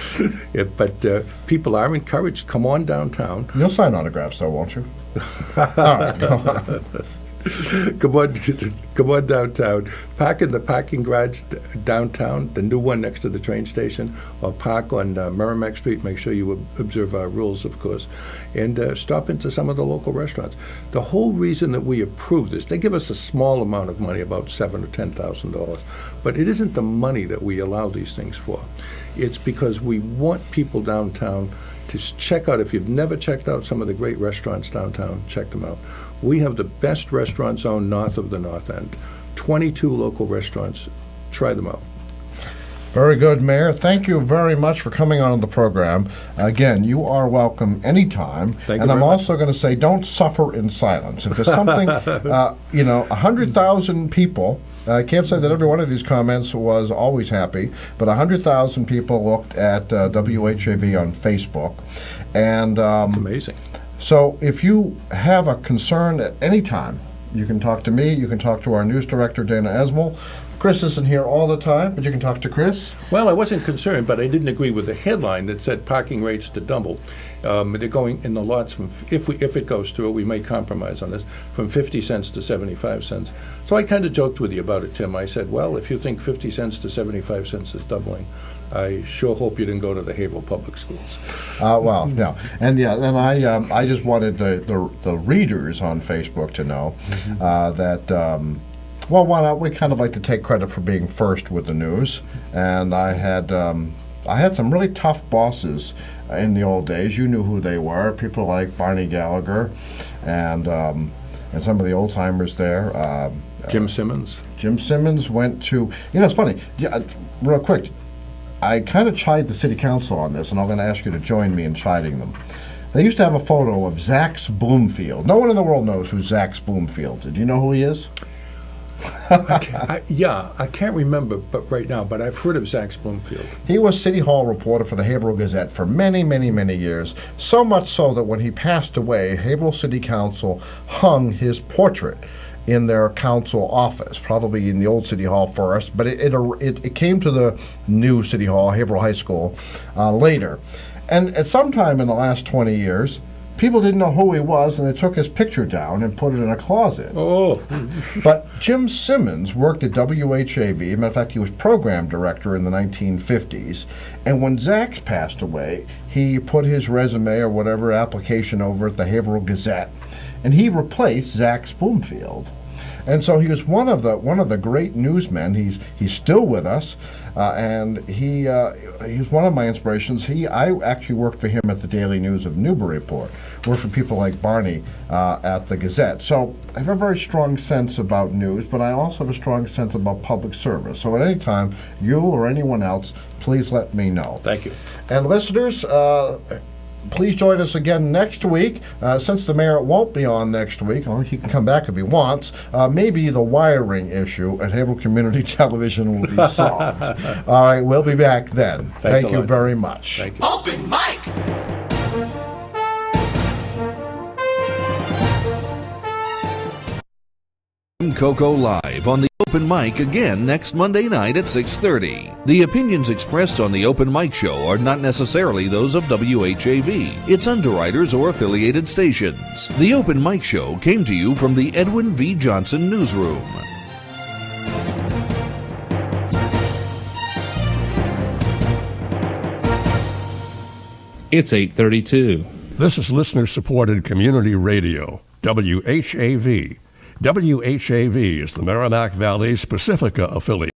But people are encouraged. Come on downtown. You'll sign autographs, though, won't you? All right, go on. Come on downtown. Park in the parking garage downtown, the new one next to the train station, or park on Merrimack Street. Make sure you observe our rules, of course, and stop into some of the local restaurants. The whole reason that we approve this, they give us a small amount of money, about $7,000 or $10,000, but it isn't the money that we allow these things for. It's because we want people downtown to check out. If you've never checked out some of the great restaurants downtown, check them out. We have the best restaurant zone north of the North End. 22 local restaurants. Try them out. Very good, Mayor. Thank you very much for coming on the program. Again, you are welcome anytime. Thank you and I'm very much. also going to say, don't suffer in silence. If there's something, 100,000 people, I can't say that every one of these comments was always happy, but 100,000 people looked at WHAV on Facebook. And it's amazing. So if you have a concern at any time, you can talk to me, you can talk to our news director, Dana Esmel. Chris isn't here all the time, but you can talk to Chris. Well, I wasn't concerned, but I didn't agree with the headline that said parking rates to double. They're going in the lots from, if it goes through, we may compromise on this, from 50 cents to 75 cents. So I kind of joked with you about it, Tim. I said, well, if you think 50 cents to 75 cents is doubling, I sure hope you didn't go to the Haverhill Public Schools. Well, no. And I just wanted the readers on Facebook to know that, well, why not? We kind of like to take credit for being first with the news. And I had some really tough bosses in the old days. You knew who they were. People like Barney Gallagher and some of the old timers there. Jim Simmons. Jim Simmons went to, it's funny, real quick, I kind of chide the city council on this, and I'm going to ask you to join me in chiding them. They used to have a photo of Zax Bloomfield. No one in the world knows who Zax Bloomfield is. Do you know who he is? I can't remember right now, but I've heard of Zax Bloomfield. He was City Hall reporter for the Haverhill Gazette for many, many, many years, so much so that when he passed away, Haverhill City Council hung his portrait in their council office, probably in the old City Hall first, but it came to the new City Hall, Haverhill High School, later. And at some time in the last 20 years, people didn't know who he was, and they took his picture down and put it in a closet. Oh. But Jim Simmons worked at WHAV. Matter of fact, he was program director in the 1950s. And when Zach passed away, he put his resume or whatever application over at the Haverhill Gazette, and he replaced Zach Spoonfield. And so he was one of the great newsmen. He's still with us, and he's one of my inspirations. I actually worked for him at the Daily News of Newburyport. Worked for people like Barney at the Gazette. So I have a very strong sense about news, but I also have a strong sense about public service. So at any time, you or anyone else, please let me know. Thank you. And listeners, please join us again next week. Since the mayor won't be on next week, well, he can come back if he wants, maybe the wiring issue at Haverhill Community Television will be solved. All right, we'll be back then. Thanks Thank a you lot. very much. Thank you. Open mic. Coco Live on the Open Mic again next Monday night at 6:30. The opinions expressed on the Open Mic Show are not necessarily those of WHAV, its underwriters, or affiliated stations. The Open Mic Show came to you from the Edwin V. Johnson Newsroom. It's 8:32. This is listener-supported community radio, WHAV. WHAV is the Merrimack Valley's Pacifica affiliate.